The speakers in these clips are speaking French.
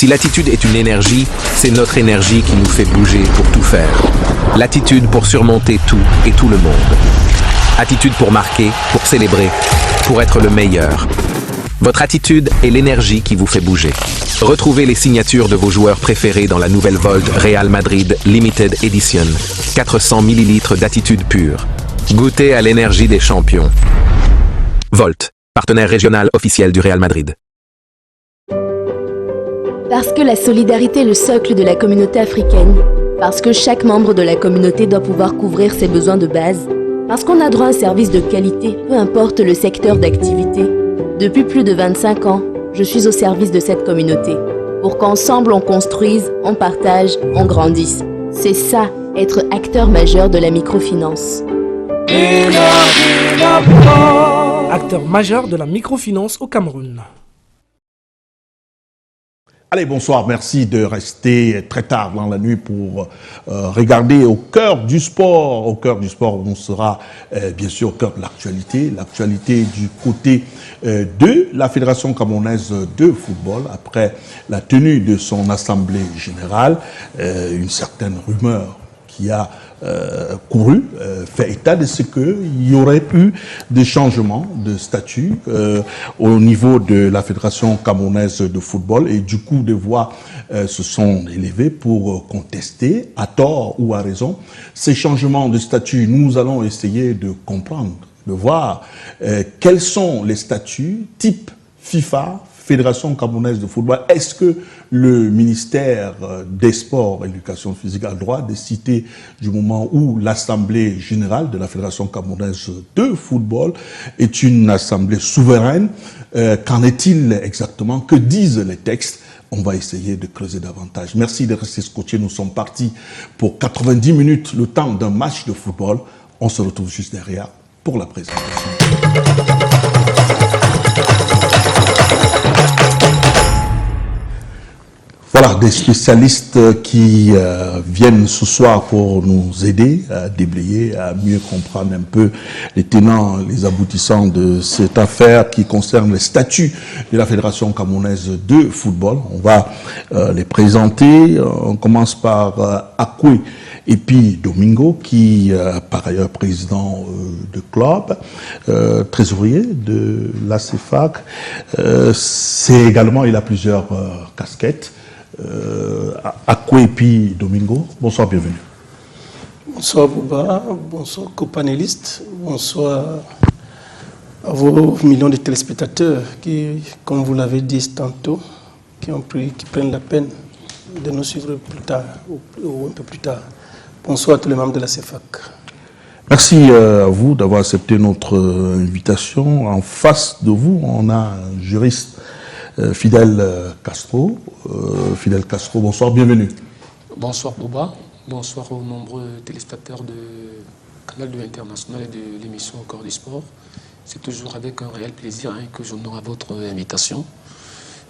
Si l'attitude est une énergie, c'est notre énergie qui nous fait bouger pour tout faire. L'attitude pour surmonter tout et tout le monde. Attitude pour marquer, pour célébrer, pour être le meilleur. Votre attitude est l'énergie qui vous fait bouger. Retrouvez les signatures de vos joueurs préférés dans la nouvelle Volt Real Madrid Limited Edition. 400 ml d'attitude pure. Goûtez à l'énergie des champions. Volt, partenaire régional officiel du Real Madrid. Parce que la solidarité est le socle de la communauté africaine. Parce que chaque membre de la communauté doit pouvoir couvrir ses besoins de base. Parce qu'on a droit à un service de qualité, peu importe le secteur d'activité. Depuis plus de 25 ans, je suis au service de cette communauté. Pour qu'ensemble on construise, on partage, on grandisse. C'est ça, être acteur majeur de la microfinance. Acteur majeur de la microfinance au Cameroun. Allez, bonsoir, merci de rester très tard dans la nuit pour regarder au cœur du sport. Au cœur du sport, on sera bien sûr au cœur de l'actualité. L'actualité du côté de la Fédération camerounaise de football. Après la tenue de son assemblée générale, une certaine rumeur qui a couru, fait état de ce qu'il y aurait eu des changements de statut au niveau de la Fédération camerounaise de football et du coup des voix se sont élevées pour contester, à tort ou à raison, ces changements de statut. Nous allons essayer de comprendre, de voir quels sont les statuts type FIFA, Fédération camerounaise de football. Est-ce que le ministère des Sports et de l'Éducation physique a le droit de citer du moment où l'Assemblée générale de la Fédération camerounaise de football est une assemblée souveraine? Qu'en est-il exactement? Que disent les textes? On va essayer de creuser davantage. Merci de rester scotché. Nous sommes partis pour 90 minutes, le temps d'un match de football. On se retrouve juste derrière pour la présentation. Voilà, des spécialistes qui viennent ce soir pour nous aider à déblayer, à mieux comprendre un peu les tenants, les aboutissants de cette affaire qui concerne les statuts de la Fédération camerounaise de football. On va les présenter. On commence par Akwe et puis Domingo, qui par ailleurs président de club, trésorier de l'ACFAC. C'est également, il a plusieurs casquettes. Akwe et puis Domingo, bonsoir, bienvenue. Bonsoir Bouba, bonsoir co-panélistes, bonsoir à vos millions de téléspectateurs qui, comme vous l'avez dit tantôt, qui prennent la peine de nous suivre plus tard ou un peu plus tard. Bonsoir à tous les membres de la CFAC. Merci à vous d'avoir accepté notre invitation. En face de vous, on a un juriste, Fidel Castro. Fidel Castro, bonsoir, bienvenue. Bonsoir Bouba, bonsoir aux nombreux téléspectateurs de Canal 2 International et de l'émission Au cœur du sport. C'est toujours avec un réel plaisir que j'honore à votre invitation.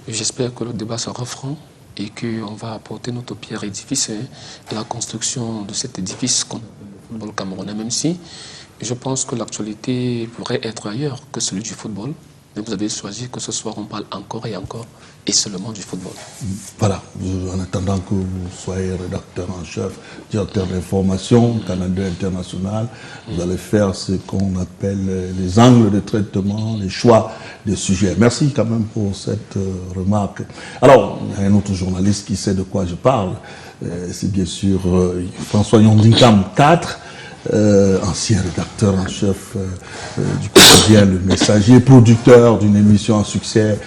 J'espère que le débat sera franc et qu'on va apporter notre pierre édifice de la construction de cet édifice qu'on appelle le football camerounais, même si je pense que l'actualité pourrait être ailleurs que celui du football. Mais vous avez choisi que ce soir on parle encore et encore et seulement du football. Voilà, en attendant que vous soyez rédacteur en chef, directeur d'information, Canal 2 International, vous allez faire ce qu'on appelle les angles de traitement, les choix des sujets. Merci quand même pour cette remarque. Alors, il y a un autre journaliste qui sait de quoi je parle, c'est bien sûr François Yondinkam 4, ancien rédacteur en chef du quotidien Le Messager, producteur d'une émission à succès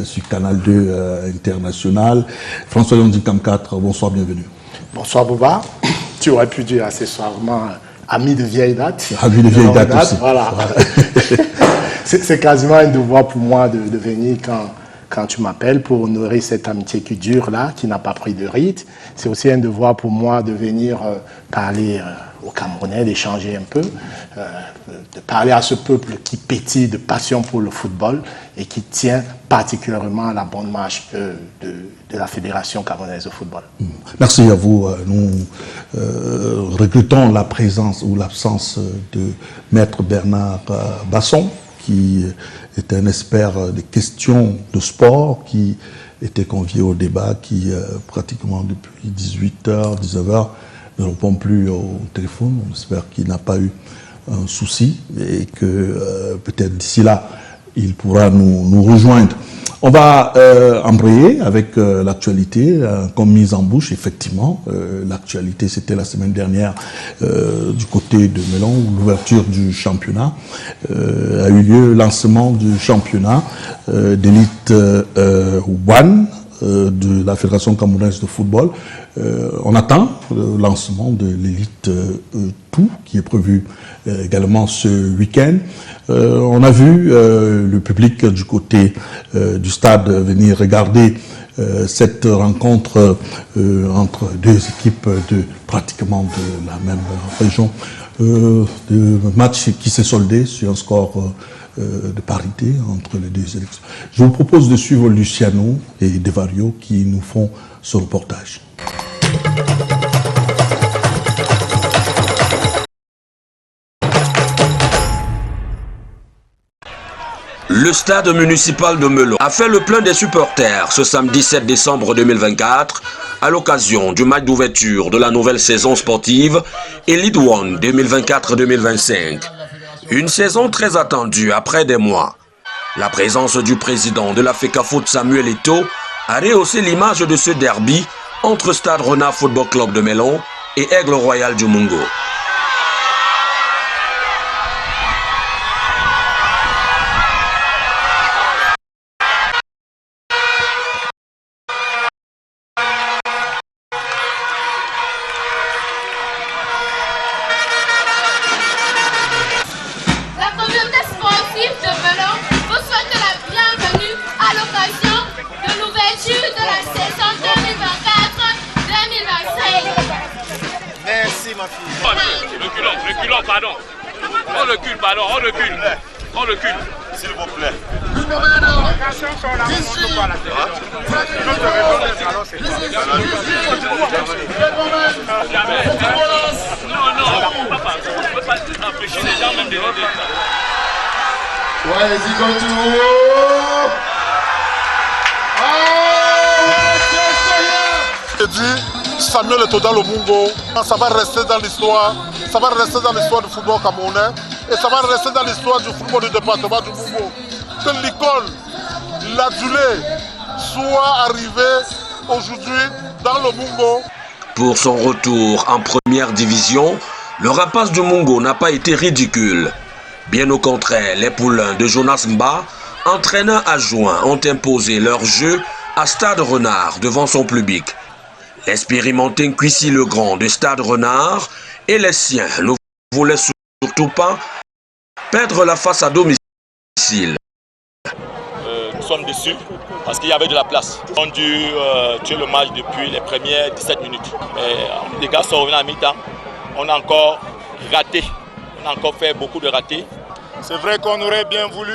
sur Canal 2 International. François Yondinkam 4, bonsoir, bienvenue. Bonsoir Bouba, tu aurais pu dire accessoirement ami de vieille date. Ami de vieille date aussi. Voilà. C'est quasiment un devoir pour moi de venir quand tu m'appelles pour honorer cette amitié qui dure là, qui n'a pas pris de rite. C'est aussi un devoir pour moi de venir parler aux Camerounais, d'échanger un peu, de parler à ce peuple qui pétille de passion pour le football et qui tient particulièrement à la bonne marche de la Fédération camerounaise de football. Merci à vous. Nous regrettons la présence ou l'absence de Maître Bernard Basson, qui est un expert des questions de sport, qui été conviés au débat qui, pratiquement depuis 18h, 19h, ne répond plus au téléphone. On espère qu'il n'a pas eu un souci et que peut-être d'ici là, il pourra nous rejoindre. On va embrayer avec l'actualité, comme mise en bouche, effectivement. L'actualité, c'était la semaine dernière du côté de Melon, où l'ouverture du championnat a eu lieu, lancement du championnat d'élite One de la Fédération camerounaise de football. On attend le lancement de l'élite Tout, qui est prévu également ce week-end. On a vu le public du côté du stade venir regarder cette rencontre entre deux équipes pratiquement de la même région. De match qui s'est soldé sur un score de parité entre les deux élections. Je vous propose de suivre Luciano et Devario qui nous font ce reportage. Le stade municipal de Melon a fait le plein des supporters ce samedi 7 décembre 2024 à l'occasion du match d'ouverture de la nouvelle saison sportive Elite One 2024-2025. Une saison très attendue après des mois. La présence du président de la FECAFOOT Samuel Eto'o a rehaussé l'image de ce derby entre Stade Renard Football Club de Melon et Aigle Royal du Mungo. On recule, s'il vous plaît. Je dis Samuel Eto'o dans le Mungo, ça va rester dans l'histoire, ça va rester dans l'histoire du football camerounais. Et ça va rester dans l'histoire du football du département du Mungo. Que l'école, l'adulé, soit arrivé aujourd'hui dans le Mungo. Pour son retour en première division, le rapace du Mungo n'a pas été ridicule. Bien au contraire, les poulains de Jonas Mba, entraîneurs adjoints, ont imposé leur jeu à Stade Renard devant son public. L'expérimenté Kwisi Legrand de Stade Renard et les siens ne voulaient surtout pas perdre la face à domicile. Nous sommes déçus parce qu'il y avait de la place. On a dû tuer le match depuis les premières 17 minutes. Mais les gars sont revenus à mi-temps. On a encore raté. On a encore fait beaucoup de ratés. C'est vrai qu'on aurait bien voulu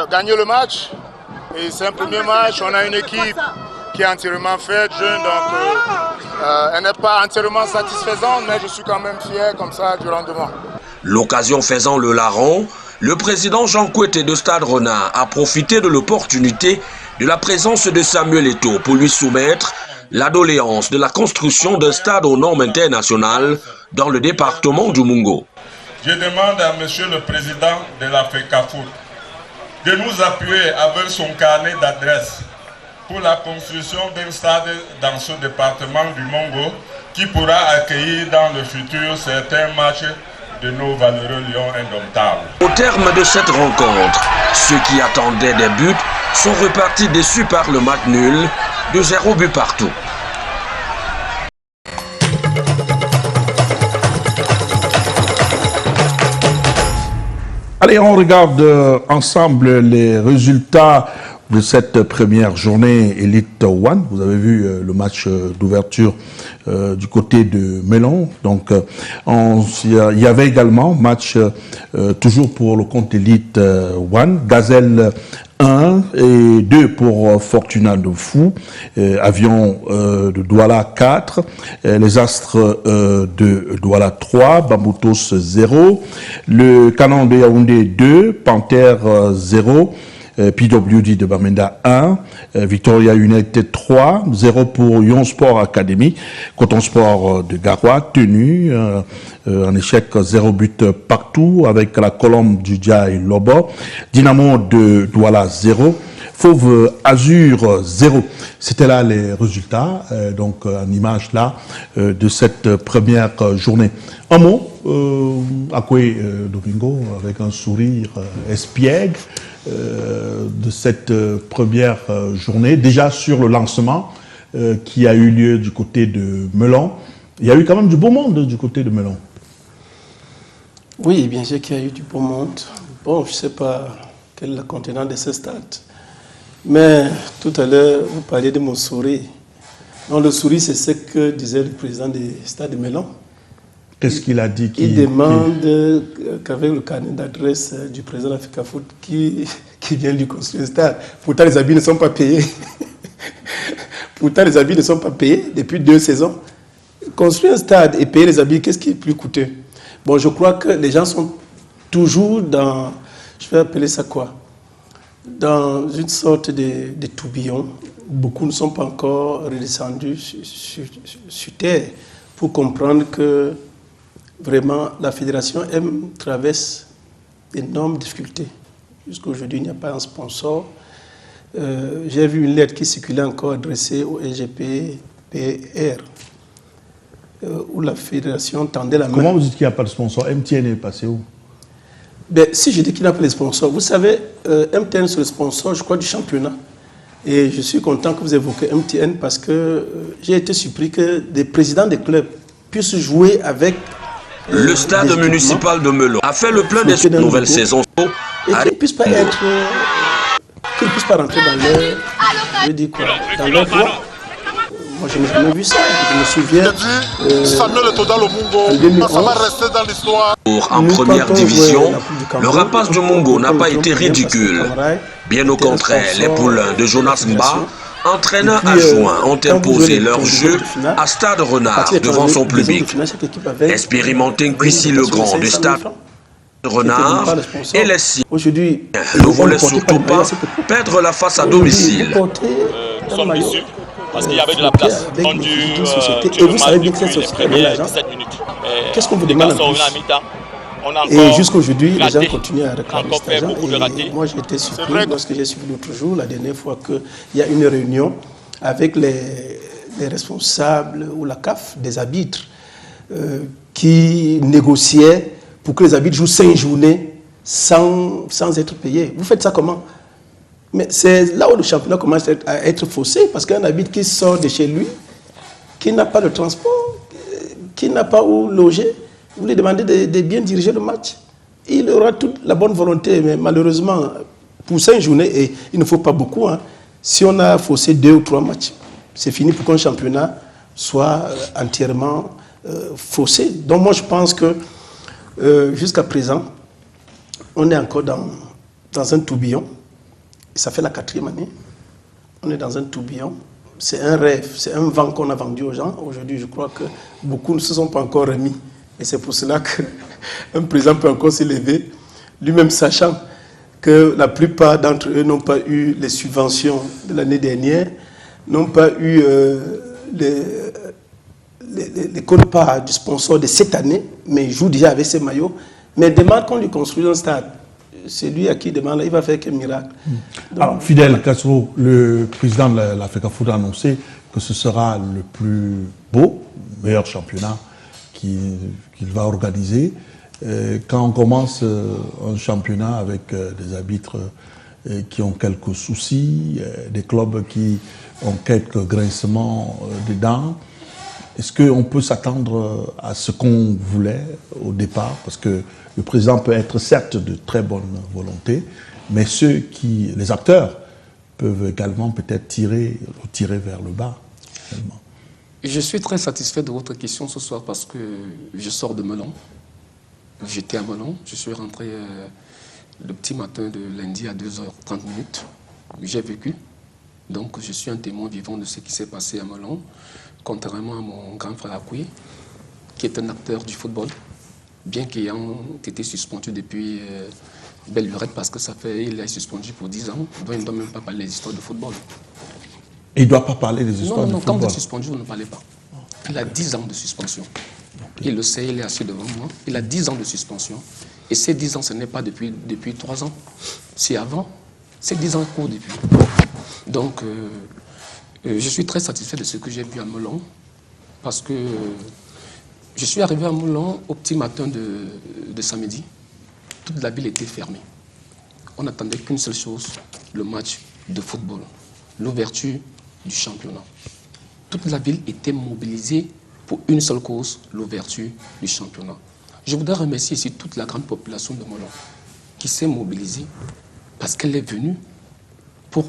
gagner le match. Et c'est un premier match. On a une équipe qui est entièrement faite, jeune, donc elle n'est pas entièrement satisfaisante, mais je suis quand même fier comme ça du rendement. L'occasion faisant le larron, le président Jean Kouete de Stade Renard a profité de l'opportunité de la présence de Samuel Eto'o pour lui soumettre la doléance de la construction d'un stade aux normes internationales dans le département du Mungo. Je demande à monsieur le président de la FECAFOOT de nous appuyer avec son carnet d'adresse pour la construction d'un stade dans ce département du Mungo qui pourra accueillir dans le futur certains matchs de nos valeureux lions indomptables. Au terme de cette rencontre, ceux qui attendaient des buts sont repartis déçus par le match nul de 0 but partout. Allez, on regarde ensemble les résultats de cette première journée Elite One. Vous avez vu le match d'ouverture du côté de Melon. Donc, il y avait également match toujours pour le compte Elite One. Gazelle 1 et 2 pour Fortuna de Fou, Avion de Douala 4, les Astres de Douala 3, Bamboutos 0, le Canon de Yaoundé 2, Panthère 0, PWD de Bamenda 1, Victoria United 3, 0 pour Yon Sport Academy, Coton Sport de Garoua, tenu, en échec 0 but partout avec la Colombe du Djaï Lobo, Dynamo de Douala 0, Fauve Azur 0. C'était là les résultats, donc en image là, de cette première journée. Un mot, Akwe Domingo, avec un sourire espiègle, de cette première journée, déjà sur le lancement qui a eu lieu du côté de Melon. Il y a eu quand même du beau monde du côté de Melon. Oui, bien sûr qu'il y a eu du beau monde. Bon, je ne sais pas quel est le contenant de ce stade. Mais tout à l'heure, vous parliez de mon sourire. Non, le sourire, c'est ce que disait le président du stade de Melon. Qu'est-ce qu'il a dit? Il demande qu'avec le carnet d'adresse du président de l'Africa Foot qui vient lui construire un stade. Pourtant, les habits ne sont pas payés. Pourtant, les habits ne sont pas payés depuis 2 saisons. Construire un stade et payer les habits, qu'est-ce qui est plus coûteux? Bon, je crois que les gens sont toujours dans, je vais appeler ça quoi? Dans une sorte de tourbillon. Beaucoup ne sont pas encore redescendus sur terre pour comprendre que vraiment la fédération traverse d'énormes difficultés. Jusqu'à aujourd'hui, il n'y a pas un sponsor. J'ai vu une lettre qui circulait encore adressée au LGPPR, où la fédération tendait la main. Comment vous dites qu'il n'y a pas de sponsor? MTN est passé où? Ben, si je dis qu'il n'y a pas de sponsor, vous savez, MTN c'est le sponsor, je crois, du championnat. Et je suis content que vous évoquiez MTN parce que j'ai été surpris que des présidents des clubs puissent jouer avec... Le stade municipal de Melon a fait le plein des nouvelles saisons. Et qu'ils ne puissent pas être... qu'ils ne puissent pas rentrer dans leur... Je dis quoi? Dans leur droit. Moi, je n'ai jamais vu ça. Je me souviens... Samuel Eto'o Lumungo, ça va rester dans l'histoire. En première division, le rapace du Mungo n'a pas été ridicule. Bien au contraire, les poulains de Jonas Mba, entraîneurs adjoints, ont imposé leur jeu à Stade Renard devant son public. Expérimenté Kwisi Legrand du Stade Renard et les siens ne voulaient surtout pas perdre la face à domicile. Nous sommes déçus parce qu'il y avait de la place. Et vous savez bien que c'est société de l'argent. Qu'est-ce qu'on vous demande en plus? Et jusqu'à aujourd'hui, les gens continuent à réclamer cet argent. Et moi, j'ai été surpris lorsque j'ai suivi l'autre jour, la dernière fois, qu'il y a une réunion avec les responsables ou la CAF des arbitres qui négociaient pour que les arbitres jouent 5 journées sans être payés. Vous faites ça comment? Mais c'est là où le championnat commence à être faussé, parce qu'un arbitre qui sort de chez lui, qui n'a pas de transport, qui n'a pas où loger, vous lui demandez de bien diriger le match. Il aura toute la bonne volonté, mais malheureusement, pour 5 journées, et il ne faut pas beaucoup, hein, si on a faussé 2 ou 3 matchs, c'est fini pour qu'un championnat soit entièrement faussé. Donc moi, je pense que jusqu'à présent, on est encore dans un tourbillon. Ça fait la 4e année. On est dans un tourbillon. C'est un rêve, c'est un vent qu'on a vendu aux gens. Aujourd'hui, je crois que beaucoup ne se sont pas encore remis. Et c'est pour cela qu'un président peut encore s'élever, lui-même sachant que la plupart d'entre eux n'ont pas eu les subventions de l'année dernière, n'ont pas eu les quotes-parts du sponsor de cette année, mais ils jouent déjà avec ses maillots. Mais demande qu'on lui construise un stade. C'est lui à qui demande, il va faire quel miracle. Donc, alors, Fidel Castro, le président de l'Africa Foot a annoncé que ce sera le plus beau, meilleur championnat qu'il va organiser. Quand on commence un championnat avec des arbitres qui ont quelques soucis, des clubs qui ont quelques grincements dedans, est-ce qu'on peut s'attendre à ce qu'on voulait au départ? Parce que le président peut être certes de très bonne volonté, mais les acteurs peuvent également peut-être tirer vers le bas. Finalement. Je suis très satisfait de votre question ce soir parce que je sors de Melon. J'étais à Melon, je suis rentré le petit matin de lundi à 2h30. J'ai vécu, donc je suis un témoin vivant de ce qui s'est passé à Melon, contrairement à mon grand frère Akoué, qui est un acteur du football, bien qu'ayant été suspendu depuis belle lurette parce que il est suspendu pour 10 ans, donc il ne doit même pas parler des histoires de football. Et il ne doit pas parler des histoires de football? Non, quand vous êtes suspendu, vous ne parlez pas. Il a 10 ans de suspension. Okay. Il le sait, il est assis devant moi. Il a 10 ans de suspension. Et ces 10 ans, ce n'est pas depuis 3 ans. C'est avant. C'est 10 ans court depuis. Donc, je suis très satisfait de ce que j'ai vu à Melon. Parce que je suis arrivé à Melon au petit matin de samedi. Toute la ville était fermée. On n'attendait qu'une seule chose, le match de football. L'ouverture du championnat. Toute la ville était mobilisée pour une seule cause, l'ouverture du championnat. Je voudrais remercier ici toute la grande population de Melon qui s'est mobilisée parce qu'elle est venue pour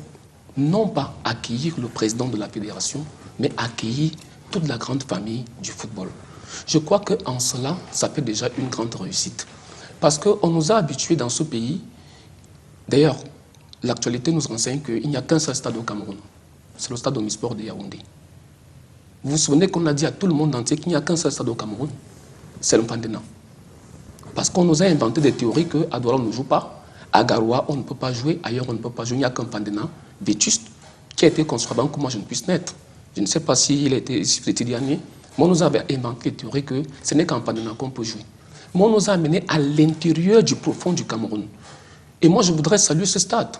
non pas accueillir le président de la fédération, mais accueillir toute la grande famille du football. Je crois qu'en cela, ça fait déjà une grande réussite. Parce qu'on nous a habitués dans ce pays. D'ailleurs, l'actualité nous renseigne qu'il n'y a qu'un seul stade au Cameroun. C'est le stade Omnisport de Yaoundé. Vous vous souvenez qu'on a dit à tout le monde entier qu'il n'y a qu'un seul stade au Cameroun? C'est le Mpandena. Parce qu'on nous a inventé des théories qu'à Douala on ne joue pas, à Garoua on ne peut pas jouer, ailleurs on ne peut pas jouer. Il n'y a qu'un Mpandena vétuste qui a été construit avant que moi je ne puisse naître. Je ne sais pas s'il a été l'été dernier, mais on nous avait inventé des théories que ce n'est qu'en Mpandena qu'on peut jouer. Mais on nous a amenés à l'intérieur du profond du Cameroun. Et moi je voudrais saluer ce stade.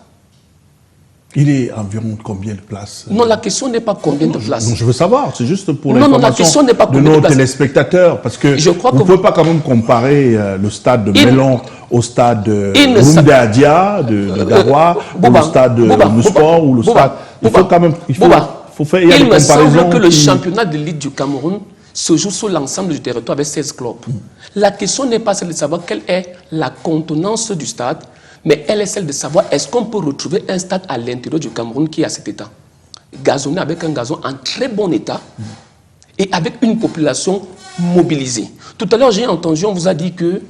Il est environ combien de places? Non, la question n'est pas combien de places. Non, je veux savoir, c'est juste pour l'information de nos téléspectateurs. Parce que vous ne pouvez pas quand même comparer le stade de Melon au stade de Rumde Adia, de Garoua, ou le stade de Mousport, ou le stade... Il faut quand même... Il me semble que le championnat de l'élite du Cameroun se joue sur l'ensemble du territoire avec 16 clubs. La question n'est pas celle de savoir quelle est la contenance du stade, mais elle est celle de savoir est-ce qu'on peut retrouver un stade à l'intérieur du Cameroun qui est à cet état. Gazonné avec un gazon en très bon état et avec une population mobilisée. Tout à l'heure, j'ai entendu, on vous a dit que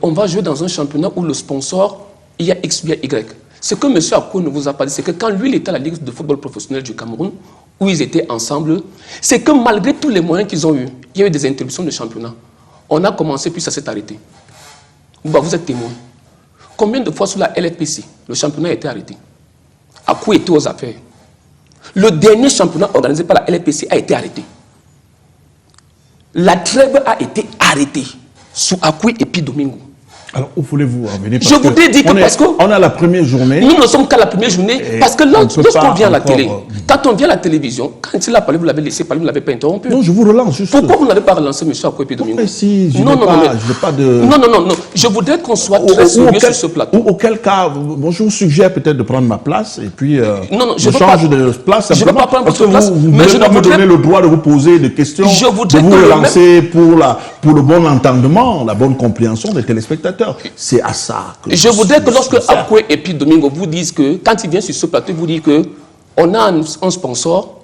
on va jouer dans un championnat où le sponsor, il y a X, il y a Y. Ce que M. Akou ne vous a pas dit, c'est que quand lui, il était à la Ligue de football professionnel du Cameroun, où ils étaient ensemble, c'est que malgré tous les moyens qu'ils ont eu, il y a eu des interruptions de championnat. On a commencé, puis ça s'est arrêté. Vous êtes témoin. Combien de fois sur la LFPC, le championnat a été arrêté? Akou était aux affaires. Le dernier championnat organisé par la LFPC a été arrêté. La trêve a été arrêtée sous Akou et puis Domingo. Alors, où voulez-vous en venir? Je voudrais dire que parce que... On a la première journée. Nous ne sommes qu'à la première journée parce que lorsqu'on vient à la télé, quand on vient à la télévision, quand il a parlé, vous l'avez laissé parler, vous ne l'avez pas interrompu. Non, je vous relance juste. Pourquoi vous n'avez pas relancé M. Akoepi Domingo? Si, je n'ai pas de... Non. Je voudrais qu'on soit très sérieux sur ce plateau. Auquel cas, je vous suggère peut-être de prendre ma place et puis je change de place. Je ne veux pas prendre votre place. Vous ne voulez pas me donner le droit de vous poser des questions, de vous relancer pour le bon entendement, la bonne compréhension des téléspectateurs. C'est à ça que je voudrais que lorsque Akoé et puis Domingo vous disent que, quand il vient sur ce plateau, vous dit qu'on a un sponsor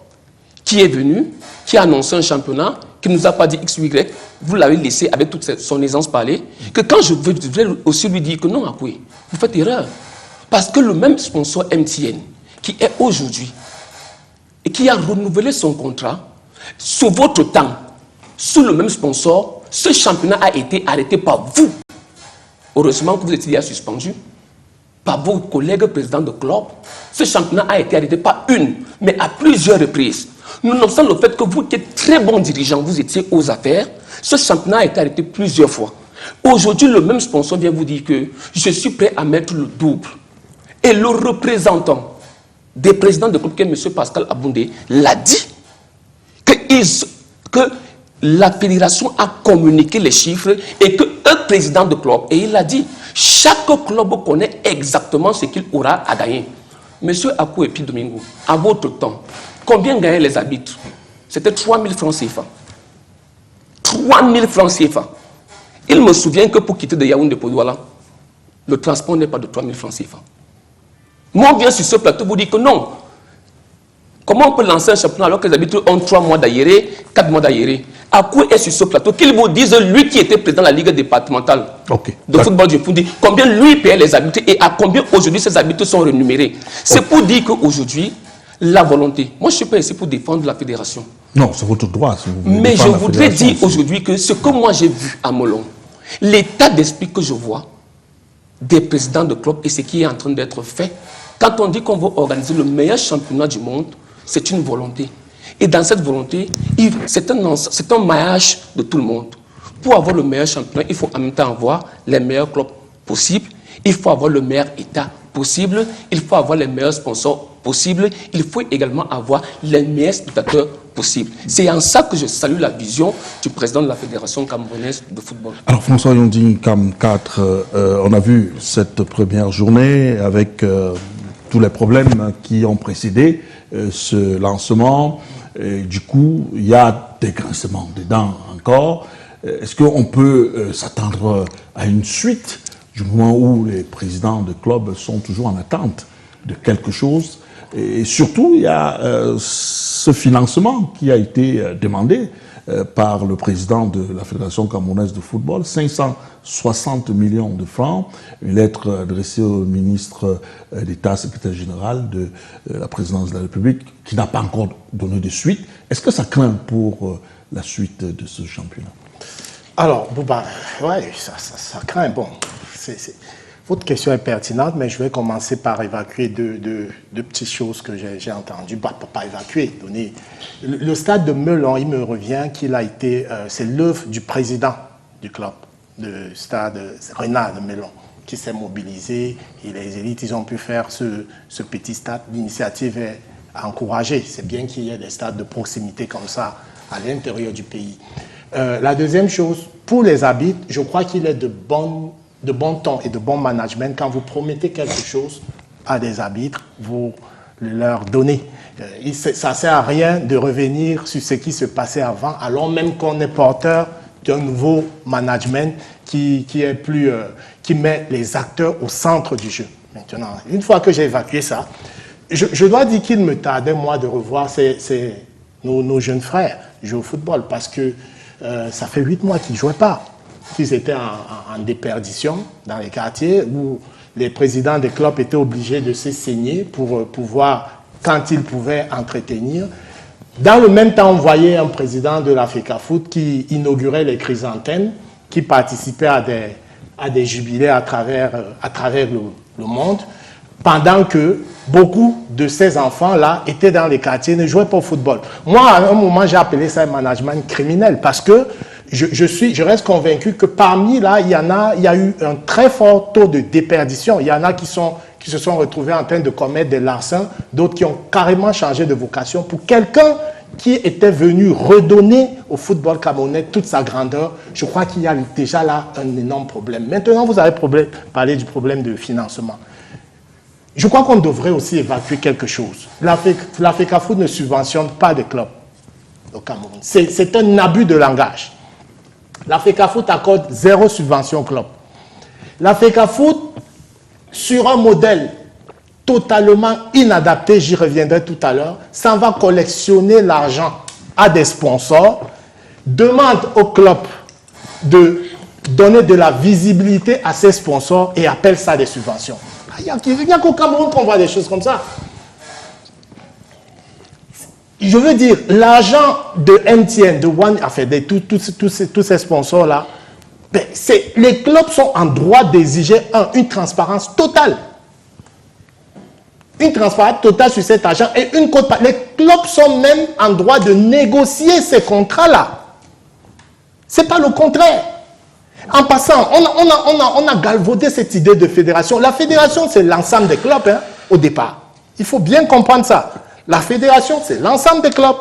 qui est venu, qui a annoncé un championnat, qui ne nous a pas dit X ou Y, vous l'avez laissé avec toute son aisance parler, que quand je voudrais aussi lui dire que non, Akoé, vous faites erreur. Parce que le même sponsor MTN, qui est aujourd'hui, et qui a renouvelé son contrat, sous votre temps, sous le même sponsor, ce championnat a été arrêté par vous. Heureusement que vous étiez déjà suspendu par vos collègues présidents de club. Ce championnat a été arrêté pas une, mais à plusieurs reprises. Nonobstant le fait que vous, qui êtes très bons dirigeants, vous étiez aux affaires, ce championnat a été arrêté plusieurs fois. Aujourd'hui, le même sponsor vient vous dire que je suis prêt à mettre le double. Et le représentant des présidents de club, qui est M. Pascal Aboundé, l'a dit que la fédération a communiqué les chiffres et qu'un président de club, et il a dit, chaque club connaît exactement ce qu'il aura à gagner. Monsieur Akou et puis Domingo, à votre temps, combien gagnaient les arbitres? C'était 3 000 francs CFA. 3 000 francs CFA. Il me souvient que pour quitter de Yaoundé pour Douala, le transport n'est pas de 3 000 francs CFA. Moi, on vient sur ce plateau vous dire que non. Comment on peut lancer un championnat alors que les arbitres ont 3 mois d'aéré, 4 mois d'aéré? Akou est sur ce plateau, qu'il vous dise, lui qui était président de la Ligue départementale de football du Foundi, combien lui payait les arbitres et à combien aujourd'hui ces arbitres sont rémunérés. C'est pour dire qu'aujourd'hui, la volonté, moi je ne suis pas ici pour défendre la fédération. Non, c'est votre droit. Si vous voulez. Mais je voudrais dire aujourd'hui que ce que moi j'ai vu à Melon, l'état d'esprit que je vois, des présidents de clubs et ce qui est en train d'être fait. Quand on dit qu'on veut organiser le meilleur championnat du monde, c'est une volonté. Et dans cette volonté, c'est un maillage de tout le monde. Pour avoir le meilleur championnat, il faut en même temps avoir les meilleurs clubs possibles, il faut avoir le meilleur état possible, il faut avoir les meilleurs sponsors possibles, il faut également avoir les meilleurs spectateurs possibles. C'est en ça que je salue la vision du président de la Fédération camerounaise de football. Alors François Yonding, CAM 4, on a vu cette première journée avec tous les problèmes qui ont précédé ce lancement. Et du coup, il y a des grincements dedans encore. Est-ce qu'on peut s'attendre à une suite du moment où les présidents de clubs sont toujours en attente de quelque chose? Et surtout, il y a ce financement qui a été demandé par le président de la Fédération camerounaise de football, 560 millions de francs, une lettre adressée au ministre d'État, secrétaire général de la présidence de la République, qui n'a pas encore donné de suite. Est-ce que ça craint pour la suite de ce championnat? Alors, Bouba, ouais, ça craint. Bon, votre question est pertinente, mais je vais commencer par évacuer deux petites choses que j'ai entendues. Bah, pas évacuer, donner. Le stade de Melon, il me revient qu'il a été, c'est l'œuvre du président du club, du stade Renard de Melon, qui s'est mobilisé, et les élites, ils ont pu faire ce petit stade. L'initiative est encouragée. C'est bien qu'il y ait des stades de proximité comme ça à l'intérieur du pays. La deuxième chose, pour les arbitres, je crois qu'il est de bon ton et de bon management quand vous promettez quelque chose à des arbitres, vous le leur donnez. Ça ne sert à rien de revenir sur ce qui se passait avant, alors même qu'on est porteur d'un nouveau management qui met les acteurs au centre du jeu. Maintenant, une fois que j'ai évacué ça, je dois dire qu'il me tardait, moi, de revoir nos jeunes frères jouer au football, parce que ça fait 8 mois qu'ils ne jouaient pas. Qu'ils étaient en déperdition dans les quartiers, où les présidents des clubs étaient obligés de se saigner pour pouvoir, quand ils pouvaient, entretenir. Dans le même temps, on voyait un président de la FECAFOOT qui inaugurait les chrysanthèmes, qui participait à des jubilés à travers le monde, pendant que beaucoup de ces enfants-là étaient dans les quartiers, ne jouaient pas au football. Moi, à un moment, j'ai appelé ça un management criminel, parce que je reste convaincu que parmi là, il y a eu un très fort taux de déperdition. Il y en a qui se sont retrouvés en train de commettre des larcins, d'autres qui ont carrément changé de vocation. Pour quelqu'un qui était venu redonner au football camerounais toute sa grandeur, je crois qu'il y a déjà là un énorme problème. Maintenant, vous avez parlé du problème de financement. Je crois qu'on devrait aussi évacuer quelque chose. La FECAFOOT ne subventionne pas des clubs au Cameroun. C'est un abus de langage. La FECAFOOT accorde 0 subvention au club. La FECAFOOT, sur un modèle totalement inadapté, j'y reviendrai tout à l'heure, s'en va collectionner l'argent à des sponsors, demande au club de donner de la visibilité à ces sponsors et appelle ça des subventions. Il n'y a qu'au Cameroun qu'on voit des choses comme ça. Je veux dire, l'argent de MTN, de One, enfin, de tous ces sponsors-là, ben, les clubs sont en droit d'exiger une transparence totale. Une transparence totale sur cet argent et une cote. Les clubs sont même en droit de négocier ces contrats-là. Ce n'est pas le contraire. En passant, on a galvaudé cette idée de fédération. La fédération, c'est l'ensemble des clubs, hein, au départ. Il faut bien comprendre ça. La fédération, c'est l'ensemble des clubs.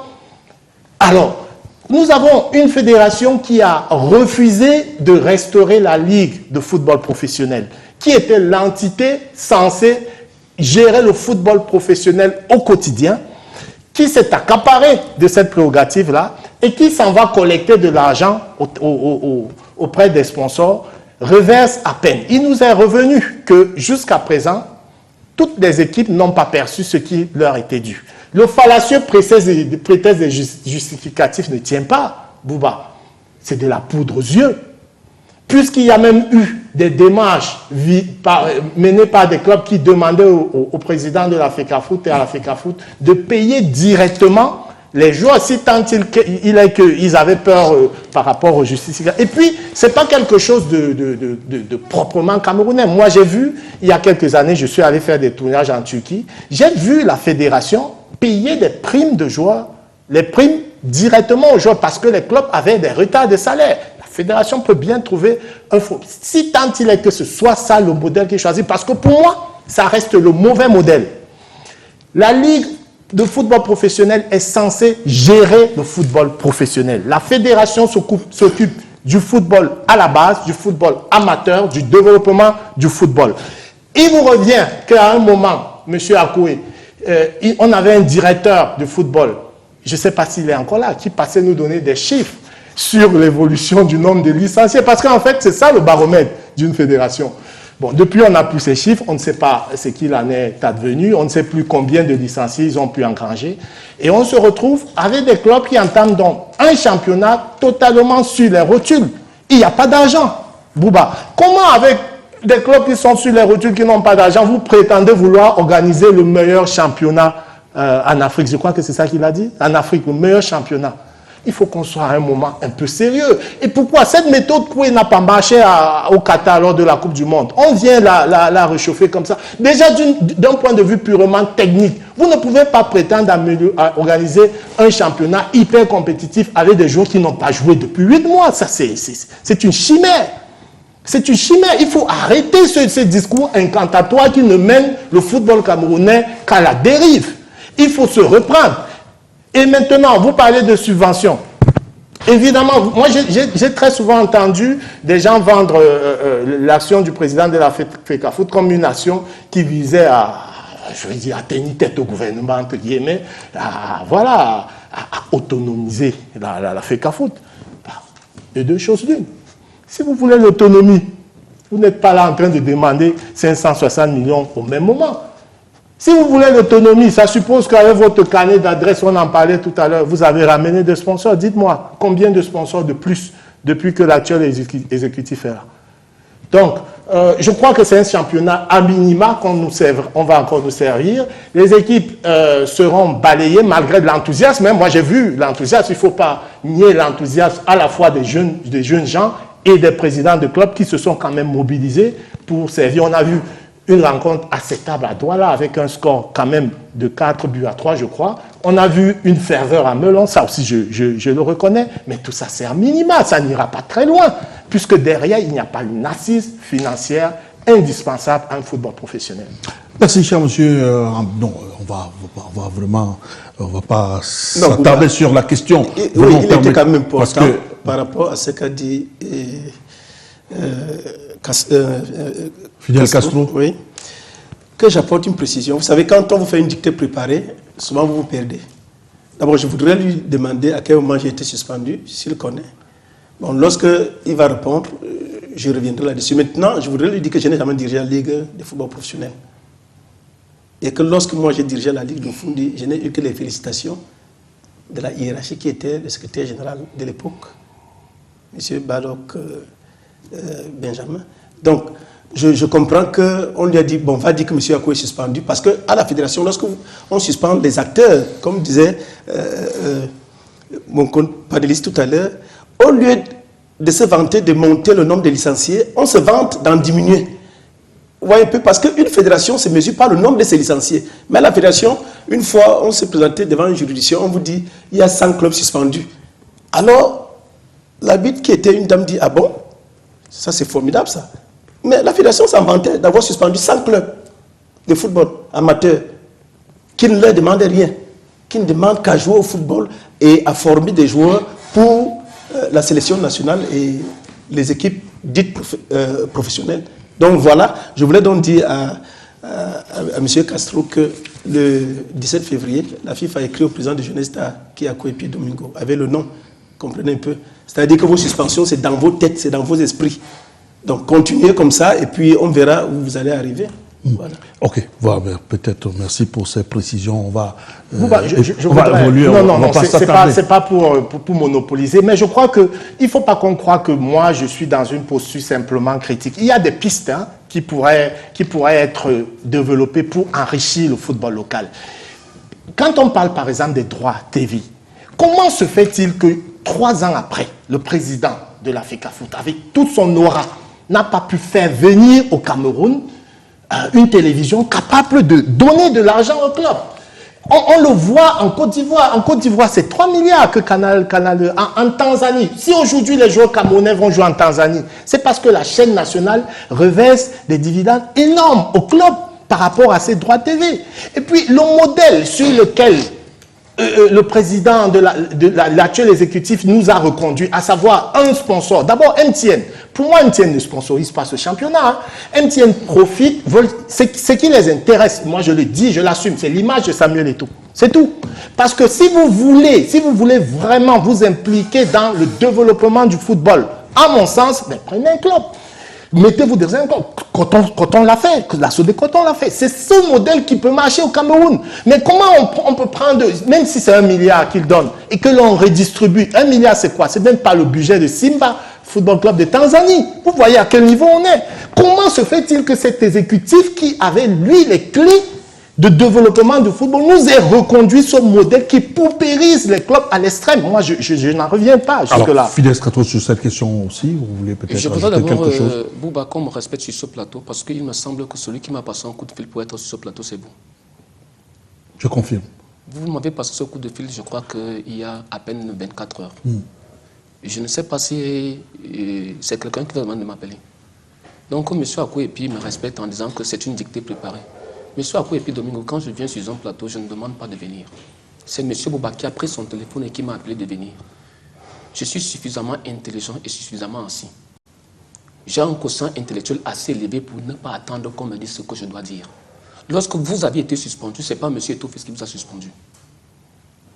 Alors, nous avons une fédération qui a refusé de restaurer la Ligue de football professionnel, qui était l'entité censée gérer le football professionnel au quotidien, qui s'est accaparée de cette prérogative-là et qui s'en va collecter de l'argent auprès des sponsors, reverse à peine. Il nous est revenu que jusqu'à présent, toutes les équipes n'ont pas perçu ce qui leur était dû. Le fallacieux prétexte des justificatifs ne tient pas, Bouba. C'est de la poudre aux yeux. Puisqu'il y a même eu des démarches menées par des clubs qui demandaient au président de la FECAFOOT et à la FECAFOOT de payer directement Les joueurs, si tant il est qu'ils avaient peur par rapport aux justices. Et puis, ce n'est pas quelque chose de proprement camerounais. Moi, j'ai vu, il y a quelques années, je suis allé faire des tournages en Turquie, j'ai vu la fédération payer des primes de joueurs, les primes directement aux joueurs, parce que les clubs avaient des retards de salaire. La fédération peut bien trouver un faux. Si tant il est que ce soit ça le modèle qu'il choisit, parce que pour moi, ça reste le mauvais modèle. La Ligue de football professionnel est censée gérer le football professionnel. La fédération s'occupe du football à la base, du football amateur, du développement du football. Il vous revient qu'à un moment, M. Akoué, on avait un directeur de football, je ne sais pas s'il est encore là, qui passait nous donner des chiffres sur l'évolution du nombre de licenciés, parce qu'en fait, c'est ça le baromètre d'une fédération. Bon, depuis, on n'a plus ces chiffres, on ne sait pas ce qu'il en est advenu, on ne sait plus combien de licenciés ils ont pu engranger. Et on se retrouve avec des clubs qui entament donc un championnat totalement sur les rotules. Il n'y a pas d'argent. Bouba, comment avec des clubs qui sont sur les rotules, qui n'ont pas d'argent, vous prétendez vouloir organiser le meilleur championnat en Afrique? Je crois que c'est ça qu'il a dit. En Afrique, le meilleur championnat. Il faut qu'on soit à un moment un peu sérieux. Et pourquoi cette méthode Koué n'a pas marché au Qatar lors de la Coupe du Monde? On vient la réchauffer comme ça. Déjà, d'un point de vue purement technique, vous ne pouvez pas prétendre à organiser un championnat hyper compétitif avec des joueurs qui n'ont pas joué depuis 8 mois. Ça, c'est une chimère. C'est une chimère. Il faut arrêter ce discours incantatoire qui ne mène le football camerounais qu'à la dérive. Il faut se reprendre. Et maintenant, vous parlez de subventions. Évidemment, moi j'ai très souvent entendu des gens vendre l'action du président de la FECAFOOT comme une action qui visait à, je veux dire, à tenir tête au gouvernement, entre guillemets, à autonomiser la FECAFOOT. Et deux choses l'une. Si vous voulez l'autonomie, vous n'êtes pas là en train de demander 560 millions au même moment. Si vous voulez l'autonomie, ça suppose qu'avec votre carnet d'adresse, on en parlait tout à l'heure, vous avez ramené des sponsors. Dites-moi, combien de sponsors de plus depuis que l'actuel exécutif est là? Donc, je crois que c'est un championnat à minima on va encore nous servir. Les équipes seront balayées malgré de l'enthousiasme. Moi, j'ai vu l'enthousiasme. Il ne faut pas nier l'enthousiasme à la fois des jeunes gens et des présidents de clubs qui se sont quand même mobilisés pour servir. On a vu une rencontre acceptable à Douala avec un score quand même de 4-3, je crois. On a vu une ferveur à Melon, ça aussi je le reconnais, mais tout ça c'est un minima, ça n'ira pas très loin, puisque derrière il n'y a pas une assise financière indispensable à un football professionnel. Merci, cher monsieur. Non, on va pas s'attarder sur la question. Oui, il était quand même important par rapport à ce qu'a dit Fidel Castro. Oui. Que j'apporte une précision. Vous savez, quand on vous fait une dictée préparée, souvent vous vous perdez. D'abord, je voudrais lui demander à quel moment j'ai été suspendu, s'il connaît. Bon, lorsqu'il va répondre, je reviendrai là-dessus. Maintenant, je voudrais lui dire que je n'ai jamais dirigé la Ligue de football professionnel. Et que lorsque moi j'ai dirigé la Ligue de Fundi, je n'ai eu que les félicitations de la hiérarchie qui était le secrétaire général de l'époque, M. Balok Benjamin. Donc, je comprends qu'on lui a dit, bon, on va dire que M. Akoué est suspendu, parce qu'à la fédération, lorsqu'on suspend les acteurs, comme disait mon panéliste tout à l'heure, au lieu de se vanter de monter le nombre de licenciés, on se vante d'en diminuer. Vous voyez un peu, parce qu'une fédération se mesure par le nombre de ses licenciés. Mais la fédération, une fois on s'est présenté devant une juridiction, on vous dit, il y a 100 clubs suspendus. Alors, l'arbitre qui était une dame dit, ah bon, ça c'est formidable ça. Mais la fédération s'en vantait d'avoir suspendu 100 clubs de football amateurs qui ne leur demandaient rien, qui ne demandent qu'à jouer au football et à former des joueurs pour la sélection nationale et les équipes dites professionnelles. Donc voilà, je voulais donc dire à M. Castro que le 17 février, la FIFA a écrit au président de Jeunesse qui est Akoué Domingo, avec le nom, comprenez un peu. C'est-à-dire que vos suspensions, c'est dans vos têtes, c'est dans vos esprits. Donc continuez comme ça et puis on verra où vous allez arriver. Voilà. Ok, voilà, peut-être merci pour ces précisions. On va, on va évoluer. Non, c'est pas pour monopoliser, mais je crois qu'il ne faut pas qu'on croie que moi je suis dans une posture simplement critique. Il y a des pistes qui pourraient être développées pour enrichir le football local. Quand on parle par exemple des droits TV, Comment se fait-il que 3 ans après, le président de la FECAFOOT, avec toute son aura, n'a pas pu faire venir au Cameroun une télévision capable de donner de l'argent au club? On le voit en Côte d'Ivoire. En Côte d'Ivoire, c'est 3 milliards que Canal en Tanzanie. Si aujourd'hui les joueurs camerounais vont jouer en Tanzanie, c'est parce que la chaîne nationale reverse des dividendes énormes au club par rapport à ses droits TV. Et puis le modèle sur lequel le président de l'actuel exécutif nous a reconduit, à savoir un sponsor. D'abord, MTN. Pour moi, MTN ne sponsorise pas ce championnat. MTN profite, ce qui les intéresse, moi je le dis, je l'assume, c'est l'image de Samuel Eto'o. C'est tout. Parce que si vous voulez vraiment vous impliquer dans le développement du football, à mon sens, ben, prenez un club. Mettez-vous des Coton l'a fait, la Sodé Coton l'a fait. C'est ce modèle qui peut marcher au Cameroun. Mais comment on peut prendre, même si c'est 1 milliard qu'il donne, et que l'on redistribue, 1 milliard c'est quoi? C'est même pas le budget de Simba Football Club de Tanzanie. Vous voyez à quel niveau on est. Comment se fait-il que cet exécutif qui avait, lui, les clés de développement du football nous ait reconduit ce modèle qui paupérise les clubs à l'extrême? Moi, je n'en reviens pas jusque-là. Fidel Strato, sur cette question aussi, vous voulez peut-être ajouter quelque chose? Bouba, qu'on me respecte sur ce plateau, parce qu'il me semble que celui qui m'a passé un coup de fil pour être sur ce plateau, c'est vous. Je confirme. Vous m'avez passé ce coup de fil, je crois qu'il y a à peine 24 heures. Je ne sais pas si c'est quelqu'un qui va demander de m'appeler. Donc, M. Akouepi me respecte en disant que c'est une dictée préparée. Monsieur Akouepi Domingo, quand je viens sur un plateau, je ne demande pas de venir. C'est M. Bouba qui a pris son téléphone et qui m'a appelé de venir. Je suis suffisamment intelligent et suffisamment assis. J'ai un quotient intellectuel assez élevé pour ne pas attendre qu'on me dise ce que je dois dire. Lorsque vous avez été suspendu, ce n'est pas M. Eto'o-Fils qui vous a suspendu.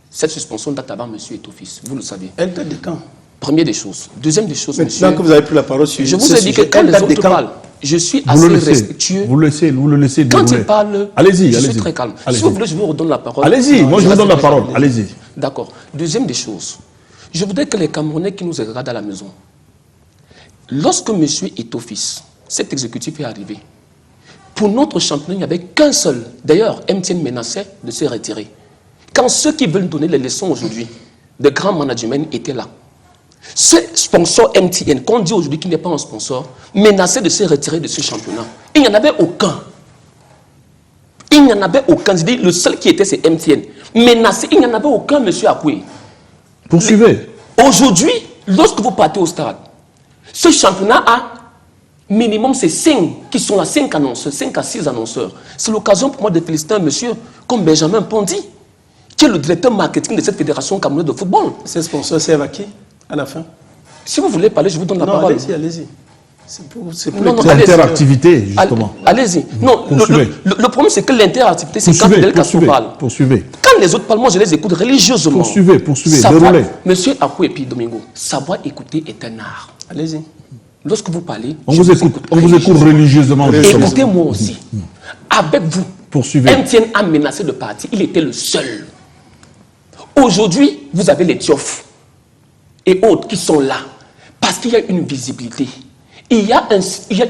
Cette suspension date avant M. Eto'o-Fils, vous le savez. Elle date de quand? Première des choses. Deuxième des choses, monsieur. Maintenant que vous avez pris la parole sur je vous ai dit que quand les autres parlent, je suis assez respectueux. Vous le laissez quand ils parlent, allez-y, je suis très calme. Si vous voulez, je vous redonne la parole. Allez-y, moi je vous donne la parole. Allez-y. D'accord. Deuxième des choses. Je voudrais que les Camerounais qui nous regardent à la maison, lorsque M. Eto'o-Fils, cet exécutif est arrivé, pour notre championnat, il n'y avait qu'un seul. D'ailleurs, MTN menaçait de se retirer. Quand ceux qui veulent donner les leçons aujourd'hui, de grands management étaient là. Ce sponsor MTN, qu'on dit aujourd'hui qu'il n'est pas un sponsor, menaçait de se retirer de ce championnat. Il n'y en avait aucun. Il n'y en avait aucun. Je dis, le seul qui était, c'est MTN. Menacé, il n'y en avait aucun, monsieur Akoué. Poursuivez. Aujourd'hui, lorsque vous partez au stade, ce championnat a minimum, c'est 5 qui sont là, 5 annonceurs, 5 à 6 annonceurs. C'est l'occasion pour moi de féliciter un monsieur comme Benjamin Pondi, qui est le directeur marketing de cette fédération camerounaise de football. Ces sponsors servent à qui à la fin? Si vous voulez parler, je vous donne la parole. Allez-y, allez-y. C'est l'interactivité, justement. Allez-y. Non, le problème, c'est que l'interactivité, c'est quand Fidel Castro parle. Poursuivez. Quand les autres parlent, moi, je les écoute religieusement. Poursuivez, déroulez. Monsieur Akouepi Domingo, savoir écouter est un art. Allez-y. Lorsque vous parlez, on vous écoute religieusement. Écoutez-moi aussi. Avec vous, poursuivez. MTN a menacé de partir. Il était le seul. Aujourd'hui, vous avez les Diof et autres qui sont là. Parce qu'il y a une visibilité. Il y a une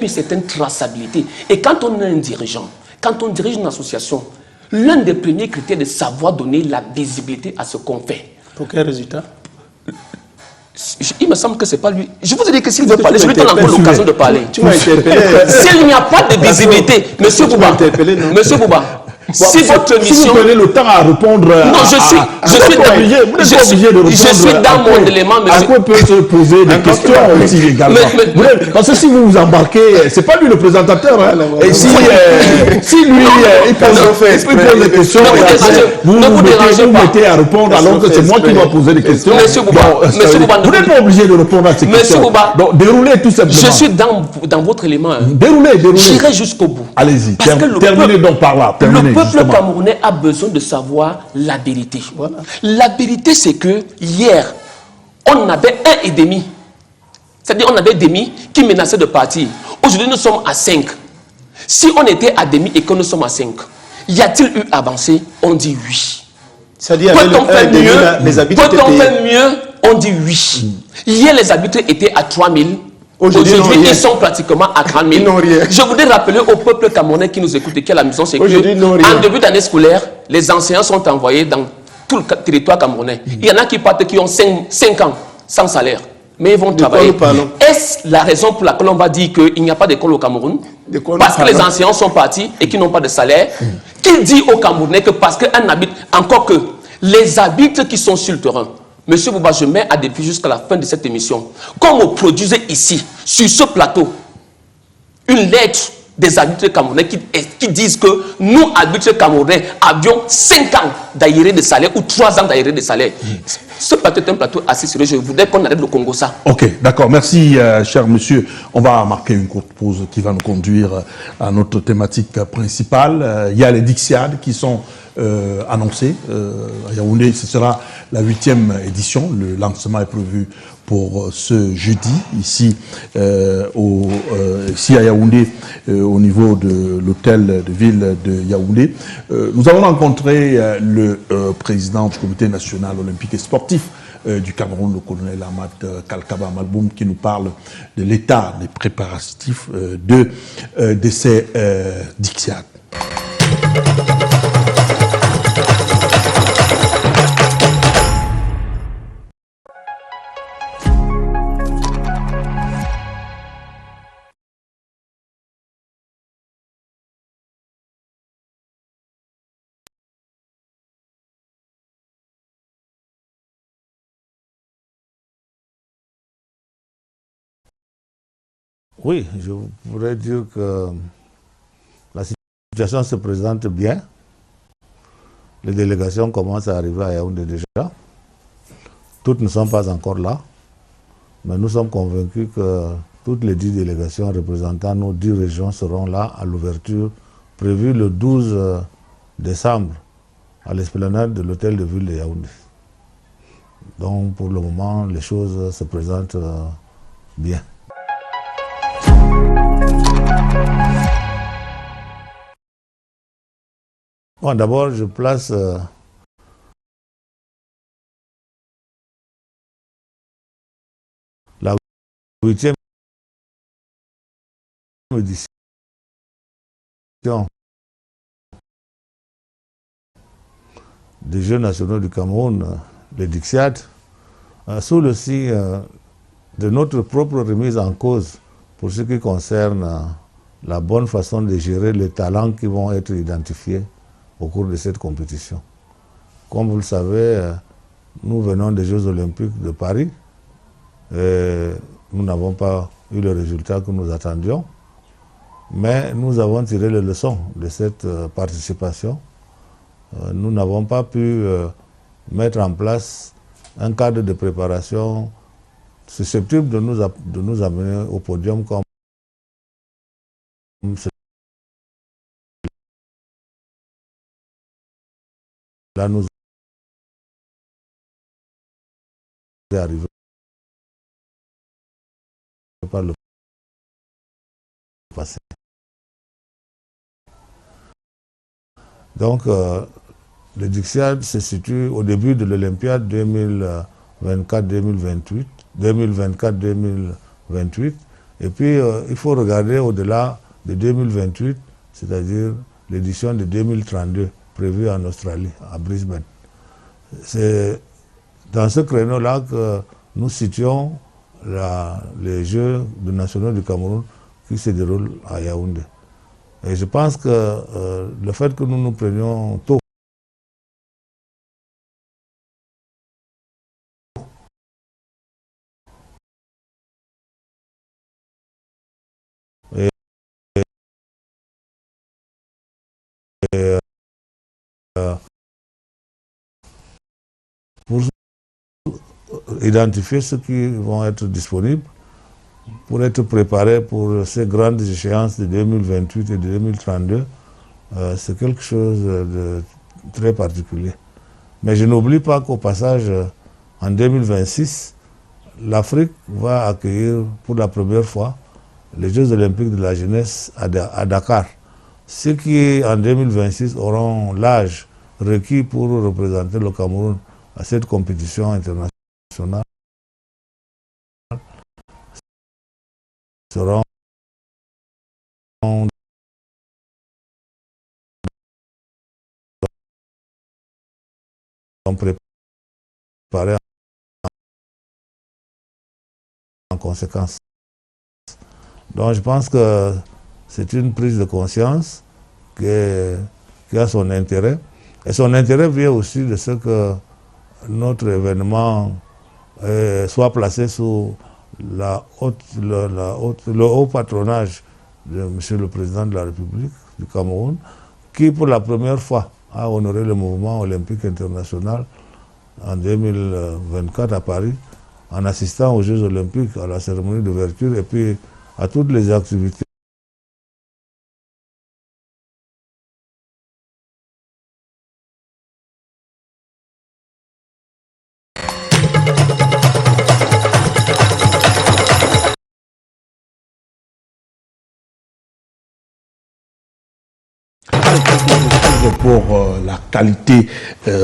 certaine traçabilité. Et quand on est un dirigeant, quand on dirige une association, l'un des premiers critères de savoir donner la visibilité à ce qu'on fait. Pour quel résultat? Il me semble que ce n'est pas lui. Je vous ai dit que s'il veut parler, je lui donne encore l'occasion de parler. Tu m'as interpellé. S'il n'y a pas de visibilité, monsieur Bouba, si votre mission... Si vous prenez le temps à répondre... Non, je suis dans mon élément, monsieur. À quoi peut se poser des questions aussi également? Parce que si vous vous embarquez, c'est pas lui le présentateur. Et si lui, il pose des questions, vous mettez à répondre alors que c'est moi qui dois poser des questions. Monsieur Bouba, vous n'êtes pas obligé de répondre à ces questions. Monsieur Bouba, donc déroulez tout simplement. Je suis dans votre élément. Déroulez. J'irai jusqu'au bout. Allez-y, terminez donc par là. Le peuple camerounais a besoin de savoir la vérité. Voilà. La vérité, c'est que hier, on avait 1,5. C'est-à-dire on avait demi qui menaçaient de partir. Aujourd'hui, nous sommes à 5. Si on était à demi et que nous sommes à 5, y a-t-il eu avancé? On dit oui. C'est-à-dire peut-on faire mieux? On dit oui. Hier, les habitants étaient à 3 000. Aujourd'hui, ils sont pratiquement à 30 000. Je voudrais rappeler au peuple camerounais qui nous écoute et qui est à la maison, c'est qu'en début d'année scolaire, les enseignants sont envoyés dans tout le territoire camerounais. Il y en a qui partent qui ont 5 ans sans salaire. Mais ils vont travailler. Est-ce la raison pour laquelle on va dire qu'il n'y a pas d'école au Cameroun? Parce que les enseignants sont partis et qu'ils n'ont pas de salaire. Qui dit aux Camerounais que parce qu'un habite, encore que les habitants qui sont sur le terrain, Monsieur Bouba, je mets à défi jusqu'à la fin de cette émission, comme on produisait ici, sur ce plateau, une lettre des habitants camerounais qui disent que nous, habitants camerounais, avions 5 ans d'aéré de salaire ou 3 ans d'aéré de salaire. Ce plateau est un plateau assez sérieux. Je voudrais qu'on arrête le Congo ça. Ok, d'accord. Merci, cher monsieur. On va marquer une courte pause qui va nous conduire à notre thématique principale. Il y a les Dixiades qui sont annoncées. À Yaoundé, ce sera la 8e édition. Le lancement est prévu pour ce jeudi, ici à Yaoundé, au niveau de l'hôtel de ville de Yaoundé. Nous avons rencontré le président du comité national olympique et sportif du Cameroun, le colonel Ahmad Kalkaba Malboum, qui nous parle de l'état des préparatifs de ces Dixiades. Oui, je pourrais dire que la situation se présente bien. Les délégations commencent à arriver à Yaoundé déjà. Toutes ne sont pas encore là, mais nous sommes convaincus que toutes les 10 délégations représentant nos 10 régions seront là à l'ouverture prévue le 12 décembre à l'esplanade de l'hôtel de ville de Yaoundé. Donc pour le moment, les choses se présentent bien. Bon, d'abord, je place la 8e édition des Jeux nationaux du Cameroun, les Dixiades, sous le signe de notre propre remise en cause pour ce qui concerne la bonne façon de gérer les talents qui vont être identifiés au cours de cette compétition. Comme vous le savez, nous venons des Jeux olympiques de Paris et nous n'avons pas eu le résultat que nous attendions, mais nous avons tiré les leçons de cette participation. Nous n'avons pas pu mettre en place un cadre de préparation susceptible de nous amener au podium comme là nous est arrivé par le passé. Donc, le Dixiade se situe au début de l'Olympiade 2024-2028. Et puis, il faut regarder au-delà de 2028, c'est-à-dire l'édition de 2032, prévue en Australie, à Brisbane. C'est dans ce créneau-là que nous situons les Jeux nationaux du Cameroun qui se déroulent à Yaoundé. Et je pense que le fait que nous nous prenions tôt pour identifier ceux qui vont être disponibles, pour être préparés pour ces grandes échéances de 2028 et de 2032, c'est quelque chose de très particulier. Mais je n'oublie pas qu'au passage, en 2026, l'Afrique va accueillir pour la première fois les Jeux olympiques de la jeunesse à Dakar. Ceux qui, en 2026, auront l'âge requis pour représenter le Cameroun à cette compétition internationale seront préparés en conséquence. Donc je pense que c'est une prise de conscience qui a son intérêt. Et son intérêt vient aussi de ce que notre événement soit placé sous le haut patronage de M. le Président de la République du Cameroun, qui pour la première fois a honoré le mouvement olympique international en 2024 à Paris, en assistant aux Jeux olympiques, à la cérémonie d'ouverture et puis à toutes les activités. Pour la qualité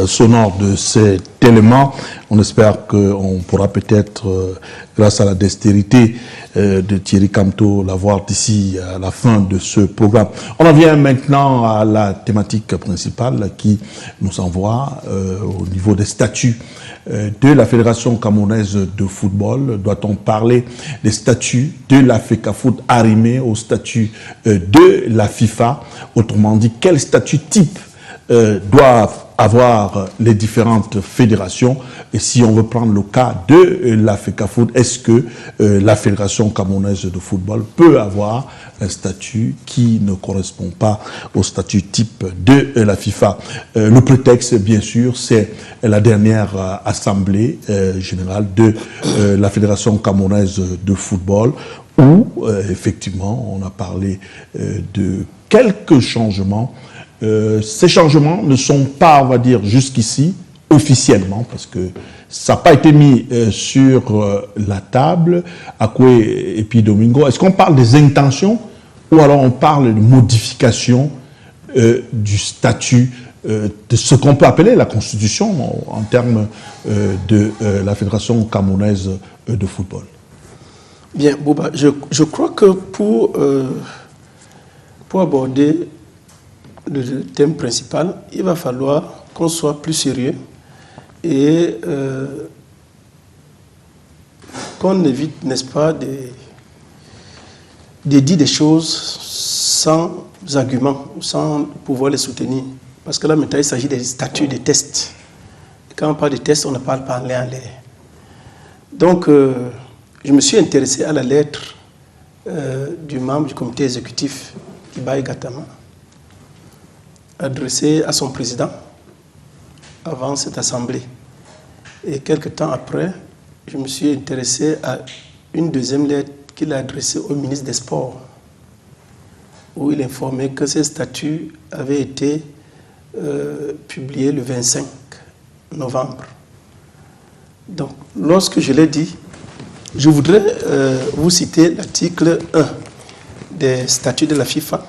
sonore de cet élément, on espère qu'on pourra peut-être, grâce à la dextérité de Thierry Camteau, l'avoir d'ici à la fin de ce programme. On en vient maintenant à la thématique principale qui nous envoie au niveau des statuts de la Fédération camerounaise de football. Doit-on parler des statuts de la FECAFOOT arrimés au statut de la FIFA? Autrement dit, quel statut type doivent avoir les différentes fédérations? Et si on veut prendre le cas de la FECAFOOT, est-ce que la Fédération camerounaise de football peut avoir un statut qui ne correspond pas au statut type de la FIFA? Le prétexte, bien sûr, c'est la dernière assemblée générale de la Fédération camerounaise de football, où effectivement on a parlé de quelques changements. Ces changements ne sont pas, on va dire, jusqu'ici, officiellement, parce que ça n'a pas été mis sur la table. Akwe et puis Domingo, est-ce qu'on parle des intentions ou alors on parle de modification du statut de ce qu'on peut appeler la Constitution en termes de la Fédération camerounaise de football? Bien, Bouba, je crois que pour aborder le thème principal, il va falloir qu'on soit plus sérieux et qu'on évite, n'est-ce pas, de dire des choses sans arguments, sans pouvoir les soutenir. Parce que là, maintenant, il s'agit des statuts, des tests. Et quand on parle de tests, on ne parle pas en l'air. Donc, je me suis intéressé à la lettre du membre du comité exécutif, Ibaï Gatama, adressée à son président avant cette assemblée. Et quelques temps après, je me suis intéressé à une deuxième lettre qu'il a adressée au ministre des Sports, où il informait que ces statuts avaient été publiés le 25 novembre. Donc, lorsque je l'ai dit, je voudrais vous citer l'article 1 des statuts de la FIFA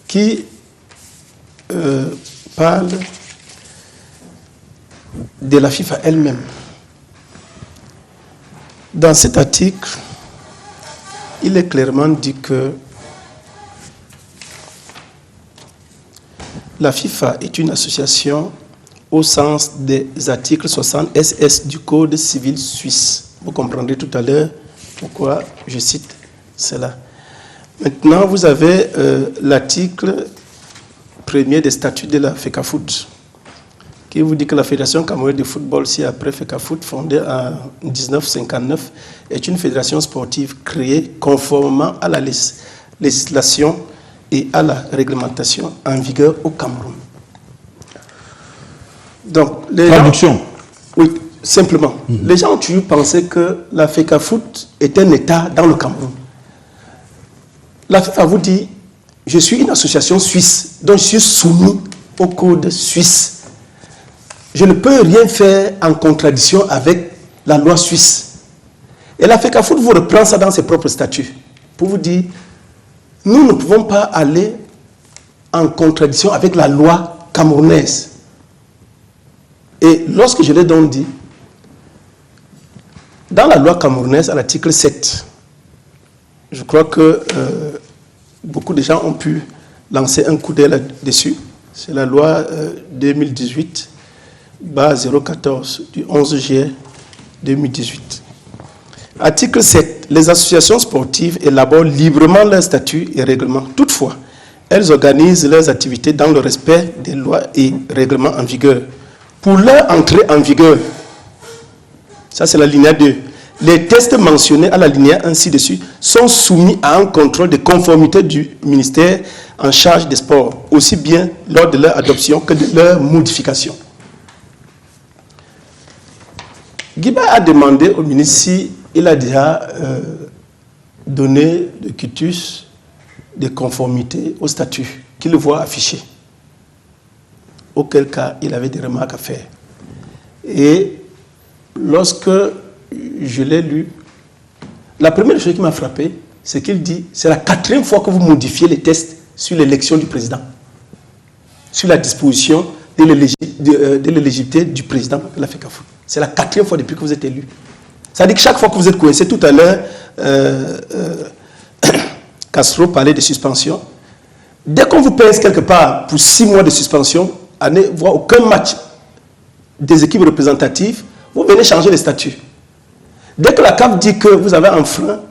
qui parle de la FIFA elle-même. Dans cet article, il est clairement dit que la FIFA est une association au sens des articles 60 SS du Code civil suisse. Vous comprendrez tout à l'heure pourquoi je cite cela. Maintenant, vous avez l'article 1er des statuts de la FECAFOOT qui vous dit que la Fédération camerounaise de football, ci-après FECAFOOT, fondée en 1959, est une fédération sportive créée conformément à la législation et à la réglementation en vigueur au Cameroun. Donc, traduction. Oui, simplement. Les gens ont toujours pensé que la FECAFOOT est un État dans le Cameroun. La FIFA vous dit, je suis une association suisse, donc je suis soumis au code suisse. Je ne peux rien faire en contradiction avec la loi suisse. Et la FECAFOOT vous reprend ça dans ses propres statuts pour vous dire, nous ne pouvons pas aller en contradiction avec la loi camerounaise. Et lorsque je l'ai donc dit, dans la loi camerounaise, à l'article 7, je crois que beaucoup de gens ont pu lancer un coup d'œil là-dessus. C'est la loi 2018-014 du 11 juillet 2018. Article 7. Les associations sportives élaborent librement leurs statuts et règlements. Toutefois, elles organisent leurs activités dans le respect des lois et règlements en vigueur. Pour leur entrée en vigueur, ça c'est la linéa 2, les tests mentionnés à la linéa 1 ci-dessus sont soumis à un contrôle de conformité du ministère en charge des sports, aussi bien lors de leur adoption que de leur modification. Guiba a demandé au ministre s'il a déjà donné le quitus de conformité au statut qu'il le voit affiché. Auquel cas, il avait des remarques à faire. Et lorsque je l'ai lu, la première chose qui m'a frappé, c'est qu'il dit, c'est la 4e fois que vous modifiez les tests sur l'élection du président, sur la disposition de l'éligibilité du président de la FECAFOOT. C'est la 4e fois depuis que vous êtes élu. Ça veut dire que chaque fois que vous êtes coincé, tout à l'heure, Castro parlait de suspension. Dès qu'on vous pèse quelque part pour 6 mois de suspension, à ne voir aucun match des équipes représentatives, vous venez changer les statuts. Dès que la CAF dit que vous avez un frein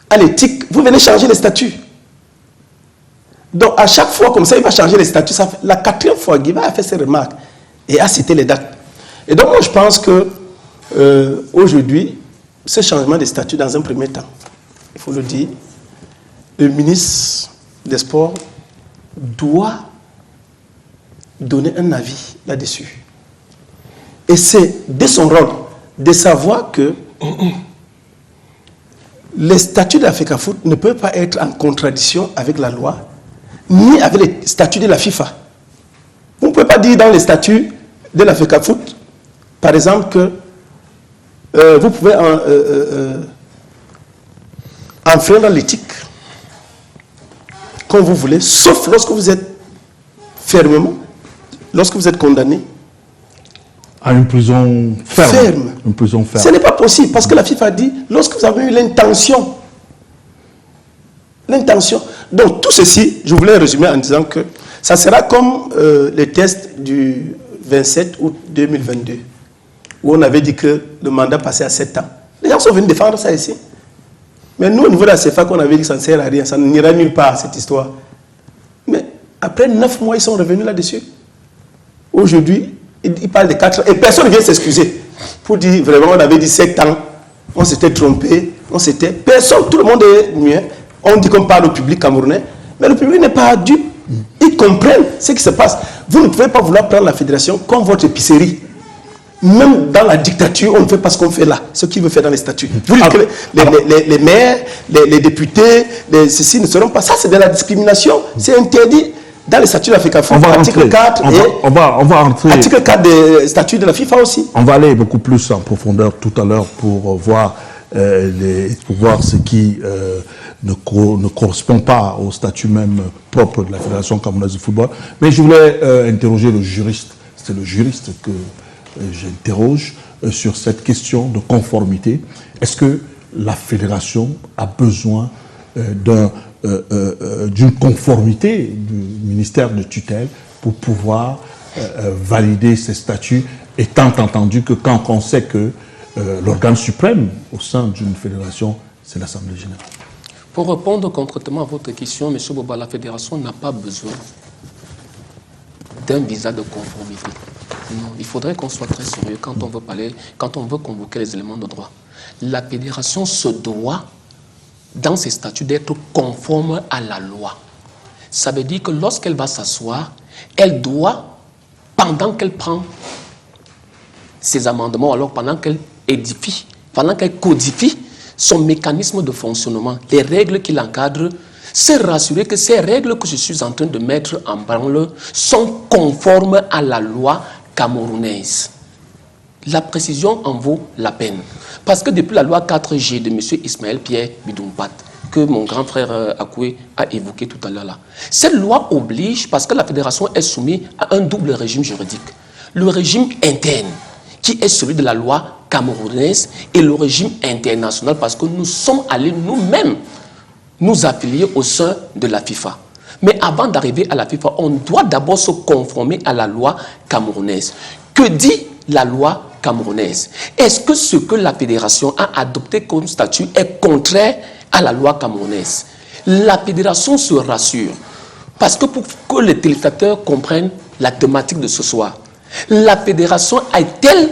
à l'éthique, vous venez changer les statuts. Donc à chaque fois comme ça, il va changer les statuts. Ça fait la 4e fois, Guiba a fait ses remarques et a cité les dates. Et donc moi je pense que aujourd'hui, ce changement de statut dans un premier temps, il faut le dire, le ministre des Sports doit donner un avis là-dessus. Et c'est de son rôle de savoir que les statuts de la FECAFOOT ne peuvent pas être en contradiction avec la loi, ni avec les statuts de la FIFA. Vous ne pouvez pas dire dans les statuts de la FECAFOOT, par exemple, que vous pouvez enfreindre l'éthique comme vous voulez, sauf lorsque vous êtes fermement, lorsque vous êtes condamné à une prison ferme. Une prison ferme. Ce n'est pas possible parce que la FIFA dit lorsque vous avez eu l'intention. Donc tout ceci, je voulais résumer en disant que ça sera comme les tests du 27 août 2022 où on avait dit que le mandat passait à 7 ans. Les gens sont venus défendre ça ici. Mais nous, au niveau de la CFA, qu'on avait dit que ça ne sert à rien, ça n'ira nulle part, cette histoire. Mais après 9 mois, ils sont revenus là-dessus. Aujourd'hui, ils parlent de 4 ans. Et personne ne vient s'excuser. Pour dire, vraiment, on avait dit 7 ans, on s'était trompé, personne, tout le monde est muet. On dit qu'on parle au public camerounais, mais le public n'est pas dupe. Ils comprennent ce qui se passe. Vous ne pouvez pas vouloir prendre la fédération comme votre épicerie. Même dans la dictature, on ne fait pas ce qu'on fait là, ce qu'il veut faire dans les statuts. Vous dites que les maires, les députés, ceci ne seront pas. Ça, c'est de la discrimination. C'est interdit dans les statuts de la FECAFOOT, article 4 on va rentrer. Article 4 des statuts de la FIFA aussi. On va aller beaucoup plus en profondeur tout à l'heure pour voir ce qui ne correspond pas au statut même propre de la Fédération camerounaise de football. Mais je voulais interroger le juriste. C'est le juriste que j'interroge sur cette question de conformité. Est-ce que la fédération a besoin d'une conformité du ministère de tutelle pour pouvoir valider ces statuts, étant entendu que quand on sait que l'organe suprême au sein d'une fédération, c'est l'Assemblée générale? Pour répondre concrètement à votre question, M. Boba, la fédération n'a pas besoin d'un visa de conformité. Non, il faudrait qu'on soit très sérieux quand on veut parler, quand on veut convoquer les éléments de droit. La fédération se doit, dans ses statuts, d'être conforme à la loi. Ça veut dire que lorsqu'elle va s'asseoir, elle doit, pendant qu'elle prend ses amendements, alors pendant qu'elle édifie, pendant qu'elle codifie son mécanisme de fonctionnement, les règles qui l'encadrent, c'est rassurer que ces règles que je suis en train de mettre en branle sont conformes à la loi camerounaise. La précision en vaut la peine. Parce que depuis la loi 4G de M. Ismaël Pierre Bidoumpat, que mon grand frère Akoué a évoqué tout à l'heure là, cette loi oblige, parce que la fédération est soumise à un double régime juridique. Le régime interne, qui est celui de la loi camerounaise, et le régime international, parce que nous sommes allés nous-mêmes nous affilier au sein de la FIFA. Mais avant d'arriver à la FIFA, on doit d'abord se conformer à la loi camerounaise. Que dit la loi camerounaise? Est-ce que ce que la fédération a adopté comme statut est contraire à la loi camerounaise? La fédération se rassure. Parce que pour que les téléspectateurs comprennent la thématique de ce soir, la fédération est-elle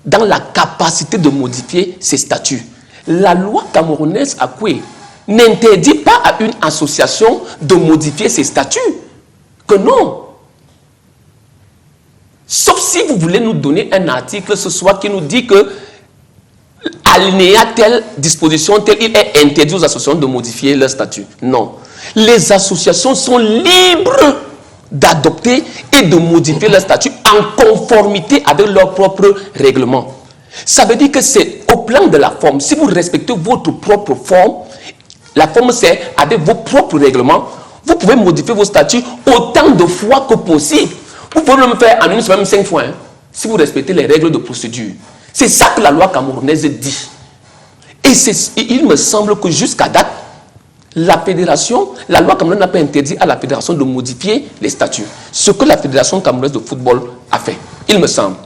dans la capacité de modifier ses statuts? La loi camerounaise à quoi n'interdit pas à une association de modifier ses statuts. Que non. Sauf si vous voulez nous donner un article ce soir qui nous dit que alinéa telle disposition telle, il est interdit aux associations de modifier leur statut. Non. Les associations sont libres d'adopter et de modifier leur statut en conformité avec leur propre règlement. Ça veut dire que c'est au plan de la forme. Si vous respectez votre propre forme, la forme c'est avec vos propres règlements, vous pouvez modifier vos statuts autant de fois que possible. Vous pouvez le faire en une semaine, 5 fois, hein, si vous respectez les règles de procédure. C'est ça que la loi camerounaise dit. Et il me semble que jusqu'à date, la fédération, la loi camerounaise n'a pas interdit à la fédération de modifier les statuts. Ce que la fédération camerounaise de football a fait, il me semble.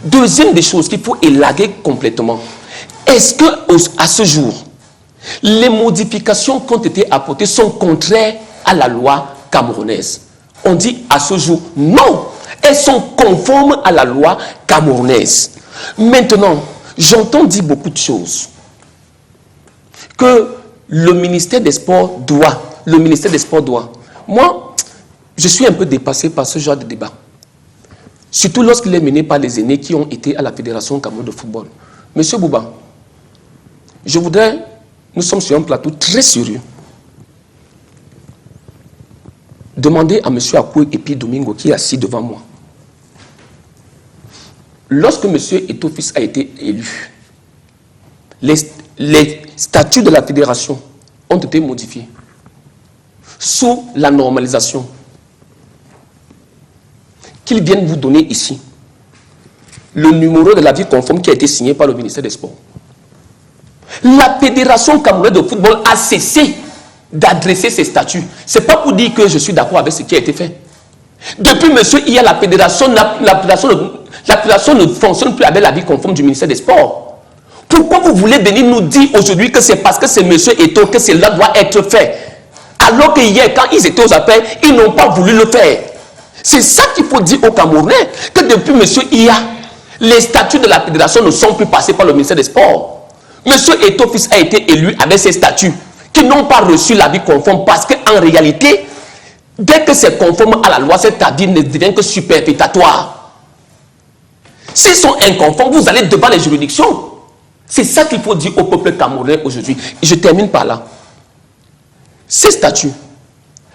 Deuxième des choses qu'il faut élaguer complètement. Est-ce que à ce jour, les modifications qui ont été apportées sont contraires à la loi camerounaise? On dit à ce jour, non. Elles sont conformes à la loi camerounaise. Maintenant, j'entends dire beaucoup de choses. Que le ministère des Sports doit. Moi, je suis un peu dépassé par ce genre de débat. Surtout lorsqu'il est mené par les aînés qui ont été à la Fédération camerounaise de football. Monsieur Bouba, je voudrais, nous sommes sur un plateau très sérieux, demander à M. Akoué et puis Domingo qui est assis devant moi. Lorsque M. Eto'o-Fils a été élu, les statuts de la fédération ont été modifiés sous la normalisation qu'ils viennent vous donner ici. Le numéro de l'avis conforme qui a été signé par le ministère des Sports. La fédération camerounaise de football a cessé d'adresser ses statuts. Ce n'est pas pour dire que je suis d'accord avec ce qui a été fait. Depuis monsieur hier, la fédération ne fonctionne plus avec l'avis conforme du ministère des Sports. Pourquoi vous voulez venir nous dire aujourd'hui que c'est parce que c'est monsieur Eto'o que cela doit être fait? Alors que hier, quand ils étaient aux appels, ils n'ont pas voulu le faire. C'est ça qu'il faut dire aux Camerounais, que depuis monsieur Ia, les statuts de la fédération ne sont plus passés par le ministère des Sports. Monsieur Eto'o-Fils a été élu avec ses statuts qui n'ont pas reçu l'avis conforme parce qu'en réalité, dès que c'est conforme à la loi, cet avis ne devient que superfétatoire. S'ils sont inconformes, vous allez devant les juridictions. C'est ça qu'il faut dire au peuple camerounais aujourd'hui. Et je termine par là. Ces statuts,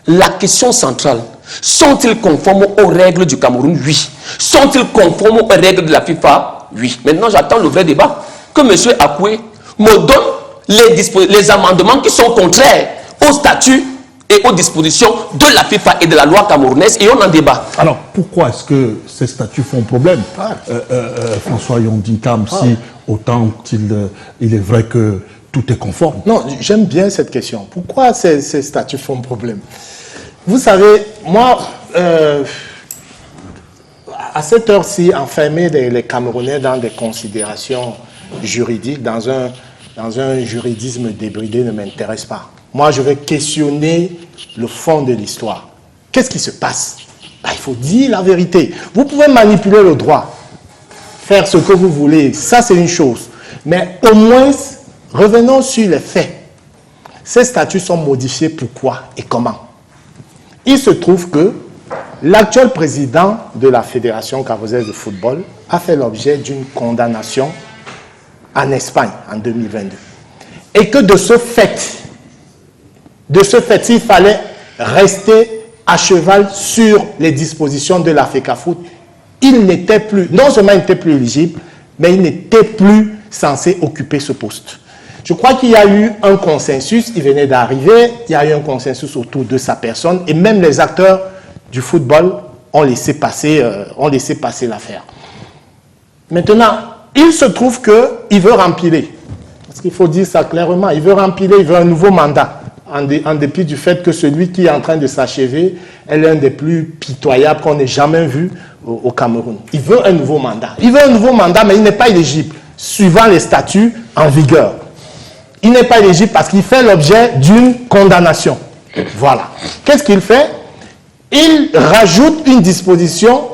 la question centrale, sont-ils conformes aux règles du Cameroun? Oui. Sont-ils conformes aux règles de la FIFA? Oui. Maintenant, j'attends le vrai débat. Que M. Akoué me donne les amendements qui sont contraires aux statuts et aux dispositions de la FIFA et de la loi camerounaise et on en débat. Alors, pourquoi est-ce que ces statuts font problème, François Yondikam, si autant il est vrai que tout est conforme? Non, j'aime bien cette question. Pourquoi ces statuts font problème? Vous savez, moi, à cette heure-ci, enfermer les Camerounais dans des considérations juridiques, dans un juridisme débridé ne m'intéresse pas. Moi, je vais questionner le fond de l'histoire. Qu'est-ce qui se passe? Il faut dire la vérité. Vous pouvez manipuler le droit, faire ce que vous voulez, ça c'est une chose. Mais au moins, revenons sur les faits. Ces statuts sont modifiés pourquoi et comment? Il se trouve que l'actuel président de la Fédération camerounaise de football a fait l'objet d'une condamnation en Espagne en 2022. Et que de ce fait, il fallait rester à cheval sur les dispositions de la FECAFOOT. Il n'était plus, non seulement il n'était plus éligible, mais il n'était plus censé occuper ce poste. Je crois qu'il y a eu un consensus, il venait d'arriver, il y a eu un consensus autour de sa personne, et même les acteurs du football ont laissé passer l'affaire. Maintenant, il se trouve qu'il veut rempiler, parce qu'il faut dire ça clairement, il veut rempiler, il veut un nouveau mandat en dépit du fait que celui qui est en train de s'achever est l'un des plus pitoyables qu'on ait jamais vu au Cameroun. Il veut un nouveau mandat. Il veut un nouveau mandat, mais il n'est pas éligible, suivant les statuts en vigueur. Il n'est pas éligible parce qu'il fait l'objet d'une condamnation. Voilà. Qu'est-ce qu'il fait? Il rajoute une disposition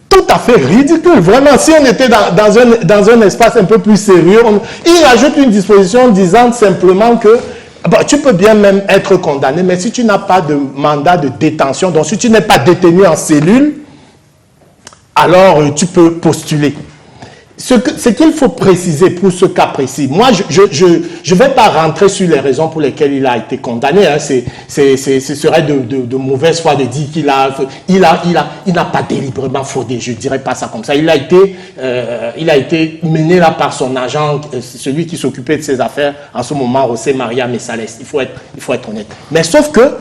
tout à fait ridicule. Vraiment, si on était dans un espace un peu plus sérieux, il rajoute une disposition disant simplement que bon, tu peux bien même être condamné, mais si tu n'as pas de mandat de détention, donc si tu n'es pas détenu en cellule, alors tu peux postuler. Ce qu'il faut préciser pour ce cas précis, moi je vais pas rentrer sur les raisons pour lesquelles il a été condamné, hein. Ce serait de mauvaise foi de dire qu'il n'a pas délibérément fraudé, je dirais pas ça comme ça. Il a été mené là par son agent, celui qui s'occupait de ses affaires en ce moment, José Maria Messales, il faut être honnête. Mais sauf que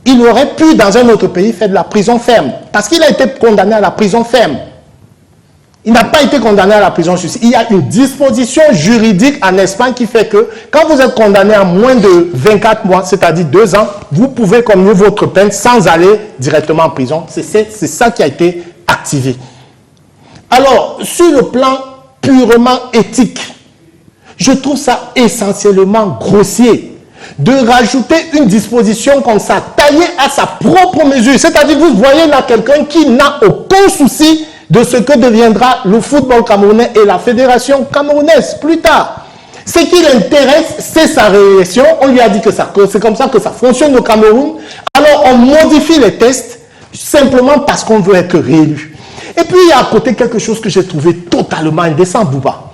il aurait pu dans un autre pays faire de la prison ferme, parce qu'il a été condamné à la prison ferme. Il n'a pas été condamné à la prison suicide. Il y a une disposition juridique en Espagne qui fait que quand vous êtes condamné à moins de 24 mois, c'est-à-dire 2 ans, vous pouvez commuer votre peine sans aller directement en prison. C'est ça qui a été activé. Alors, sur le plan purement éthique, je trouve ça essentiellement grossier de rajouter une disposition comme ça, taillée à sa propre mesure. C'est-à-dire, vous voyez là quelqu'un qui n'a aucun souci de ce que deviendra le football camerounais et la fédération camerounaise plus tard. Ce qui l'intéresse, c'est sa réélection. On lui a dit que c'est comme ça que ça fonctionne au Cameroun. Alors on modifie les tests simplement parce qu'on veut être réélu. Et puis il y a à côté quelque chose que j'ai trouvé totalement indécent, Bouba.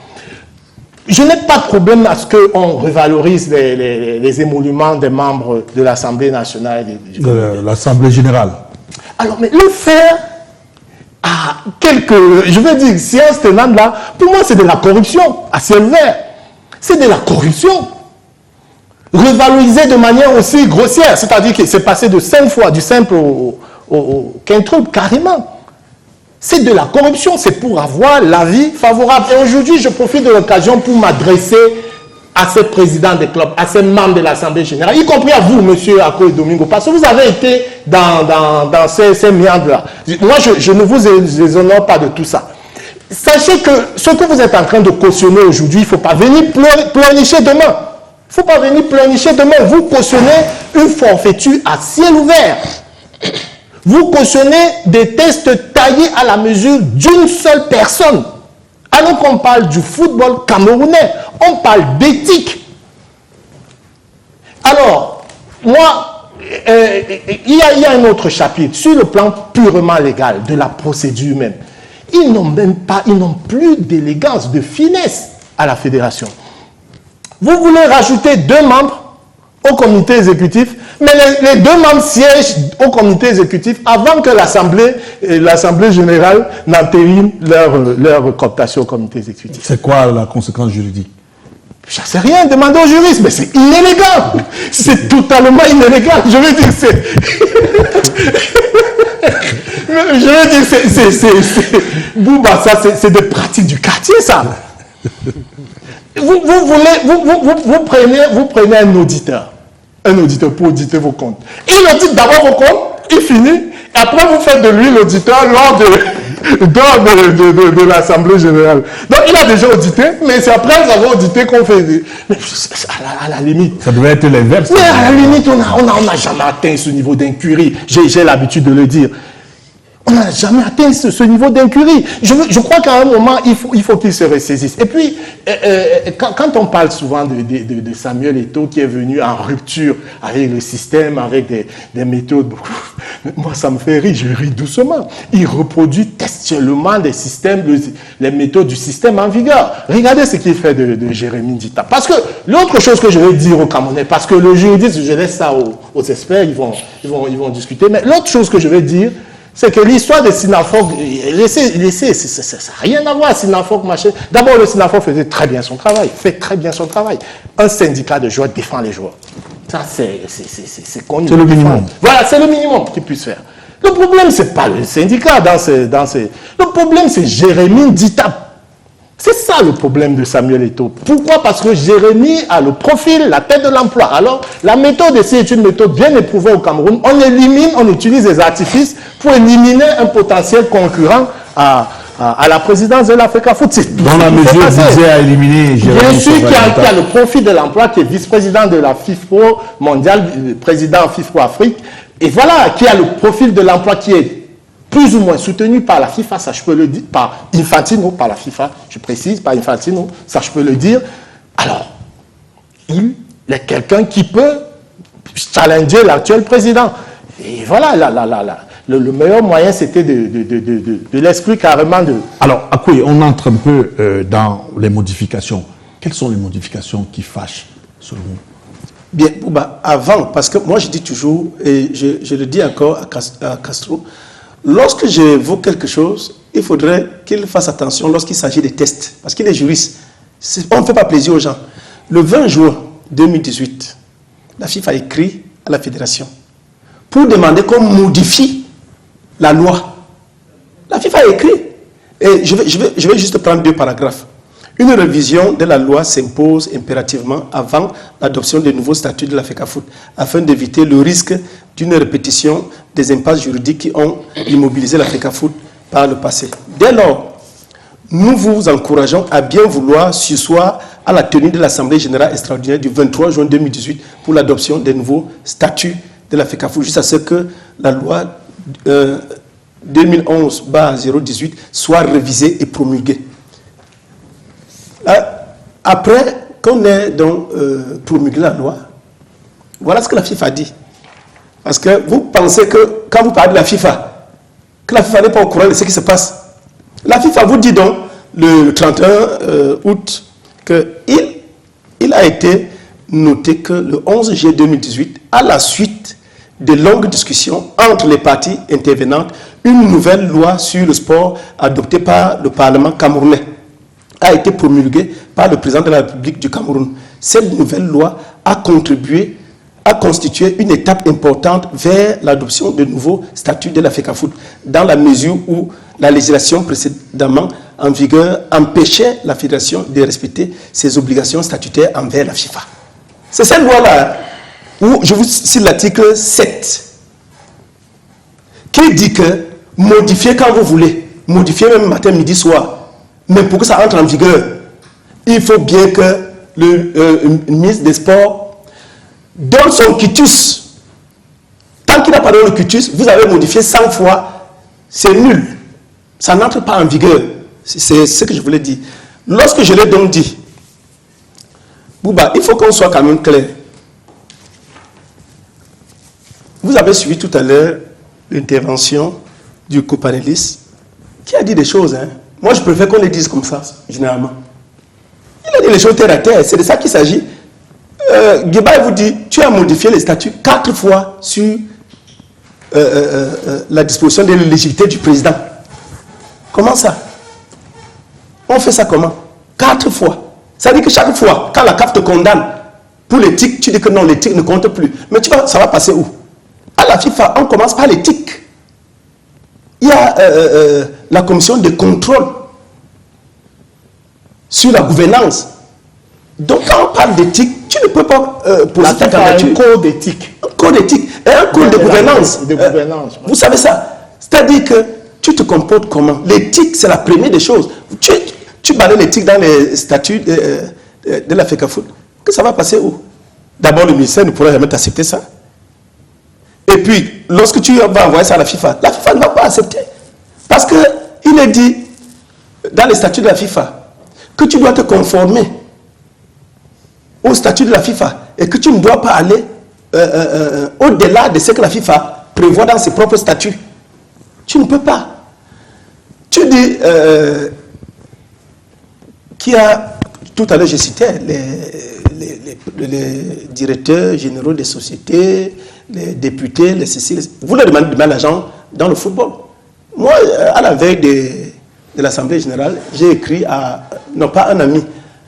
Je n'ai pas de problème à ce qu'on revalorise les émoluments des membres de l'Assemblée nationale. De l'Assemblée générale. Alors, mais le faire à quelques, je veux dire, séances tenantes là, pour moi c'est de la corruption à ciel ouvert. C'est de la corruption. Revaloriser de manière aussi grossière, c'est-à-dire que c'est passé de 5 fois, du simple au quintuple, carrément. C'est de la corruption, c'est pour avoir l'avis favorable. Et aujourd'hui, je profite de l'occasion pour m'adresser à ces présidents des clubs, à ces membres de l'Assemblée générale, y compris à vous, monsieur Ako et Domingo, parce que vous avez été dans ces méandres-là. Moi, je ne vous exonère pas de tout ça. Sachez que ce que vous êtes en train de cautionner aujourd'hui, il ne faut pas venir pleurnicher demain. Il ne faut pas venir pleurnicher demain. Vous cautionnez une forfaiture à ciel ouvert. Vous cautionnez des tests taillés à la mesure d'une seule personne. Alors qu'on parle du football camerounais, on parle d'éthique. Alors, moi, il y a un autre chapitre, sur le plan purement légal, de la procédure même. Ils n'ont plus d'élégance, de finesse à la fédération. Vous voulez rajouter 2 membres au comité exécutif, mais les 2 membres siègent au comité exécutif avant que l'Assemblée générale n'entérine leur cooptation au comité exécutif. C'est quoi la conséquence juridique? Je ne sais rien, demandez aux juristes, mais c'est inélégant. C'est totalement inélégant. Je veux dire, Bouba, ça, c'est des pratiques du quartier, ça. Vous prenez un auditeur pour auditer vos comptes. Il audite d'abord vos comptes, il finit, et après vous faites de lui l'auditeur lors de l'Assemblée générale. Donc il a déjà audité, mais c'est après avoir audité qu'on fait... Mais à la limite... Ça devrait être l'inverse. Mais à la limite, on n'a jamais atteint ce niveau d'incurie. J'ai l'habitude de le dire. On n'a jamais atteint ce niveau d'incurie. Je crois qu'à un moment, il faut qu'il se ressaisisse. Et puis, quand on parle souvent de Samuel Eto'o qui est venu en rupture avec le système, avec des méthodes, moi ça me fait rire, je ris doucement. Il reproduit textuellement des systèmes, les méthodes du système en vigueur. Regardez ce qu'il fait de Jérémy Dita. Parce que l'autre chose que je vais dire aux Camerounais, parce que le juriste, je laisse ça aux experts, ils vont discuter, mais l'autre chose que je vais dire, c'est que l'histoire de Sinafok, ça n'a rien à voir, Sinafok, machin. D'abord, le Sinafok faisait très bien son travail, fait très bien son travail. Un syndicat de joueurs défend les joueurs. Ça, c'est connu. C'est le minimum. Voilà, c'est le minimum qu'ils puissent faire. Le problème, ce n'est pas le syndicat Le problème, c'est Jérémy Dita. C'est ça le problème de Samuel Eto'o. Pourquoi? Parce que Jérémy a le profil, la tête de l'emploi. Alors, la méthode ici est une méthode bien éprouvée au Cameroun. On élimine, on utilise des artifices pour éliminer un potentiel concurrent à la présidence de l'Africa Foot. Dans la mesure visée à éliminer Jérémy. Bien sûr, qui a le profil de l'emploi, qui est vice-président de la FIFPro mondiale, président FIFPro Afrique. Et voilà, qui a le profil de l'emploi qui est plus ou moins soutenu par la FIFA, ça je peux le dire, par Infantino, par la FIFA, je précise, par Infantino, ça je peux le dire. Alors, il est quelqu'un qui peut challenger l'actuel président. Et voilà, le meilleur moyen, c'était de l'exclure carrément de... Alors, Akoui, on entre un peu dans les modifications. Quelles sont les modifications qui fâchent, selon vous? Bien, Bouba, avant, parce que moi je dis toujours, et je le dis encore à Castro, lorsque j'évoque quelque chose, il faudrait qu'il fasse attention lorsqu'il s'agit des tests, parce qu'il est juriste. On ne fait pas plaisir aux gens. Le 20 juin 2018, la FIFA a écrit à la fédération pour demander qu'on modifie la loi. La FIFA a écrit, et je vais juste prendre 2 paragraphes. Une révision de la loi s'impose impérativement avant l'adoption des nouveaux statuts de la FECAFOOT afin d'éviter le risque d'une répétition des impasses juridiques qui ont immobilisé la FECAFOOT par le passé. Dès lors, nous vous encourageons à bien vouloir surseoir à la tenue de l'Assemblée générale extraordinaire du 23 juin 2018 pour l'adoption des nouveaux statuts de la FECAFOOT, jusqu'à ce que la loi 2011/018 soit révisée et promulguée. Après qu'on ait donc promulgué la loi, voilà ce que la FIFA dit. Parce que vous pensez que quand vous parlez de la FIFA, que la FIFA n'est pas au courant de ce qui se passe. La FIFA vous dit donc le 31 août qu'il a été noté que le 11 juillet 2018, à la suite de longues discussions entre les parties intervenantes, une nouvelle loi sur le sport adoptée par le Parlement camerounais a été promulguée par le président de la République du Cameroun. Cette nouvelle loi a constitué une étape importante vers l'adoption de nouveaux statuts de la FECAFOOT, dans la mesure où la législation précédemment en vigueur empêchait la fédération de respecter ses obligations statutaires envers la FIFA. C'est cette loi-là où je vous cite l'article 7 qui dit que modifiez quand vous voulez, modifiez même matin, midi, soir. Mais pour que ça entre en vigueur, il faut bien que le ministre des Sports donne son quitus. Tant qu'il n'a pas donné le quitus, vous avez modifié 100 fois, c'est nul. Ça n'entre pas en vigueur. C'est ce que je voulais dire. Lorsque je l'ai donc dit, Bouba, il faut qu'on soit quand même clair. Vous avez suivi tout à l'heure l'intervention du copanéliste qui a dit des choses, hein. Moi, je préfère qu'on les dise comme ça, généralement. Il a dit les choses terre à terre, c'est de ça qu'il s'agit. Guébaï vous dit, tu as modifié les statuts 4 fois sur la disposition de l'éligibilité du président. Comment ça? On fait ça comment? 4 fois. Ça veut dire que chaque fois, quand la CAF te condamne pour l'éthique, tu dis que non, l'éthique ne compte plus. Mais ça va passer où? À la FIFA, on commence par l'éthique. Il y a la commission de contrôle sur la gouvernance. Donc quand on parle d'éthique, tu ne peux pas poser ta candidature. Un code d'éthique. Un code d'éthique et un code de gouvernance. Vous savez ça? C'est-à-dire que tu te comportes comment? L'éthique, c'est la première des choses. Tu balayes l'éthique dans les statuts de la FECAFOOT. Que ça va passer où? D'abord, le ministère ne pourra jamais t'accepter ça. Et puis, lorsque tu vas envoyer ça à la FIFA ne va pas accepter. Parce qu'il est dit dans les statuts de la FIFA que tu dois te conformer au statut de la FIFA et que tu ne dois pas aller au-delà de ce que la FIFA prévoit dans ses propres statuts. Tu ne peux pas. Tu dis qu'il y a, tout à l'heure je citais les directeurs généraux des sociétés, les députés, les ceci. Vous leur demandez de mettre l'argent dans le football. Moi, à la veille de l'Assemblée générale, j'ai écrit à, non pas un ami,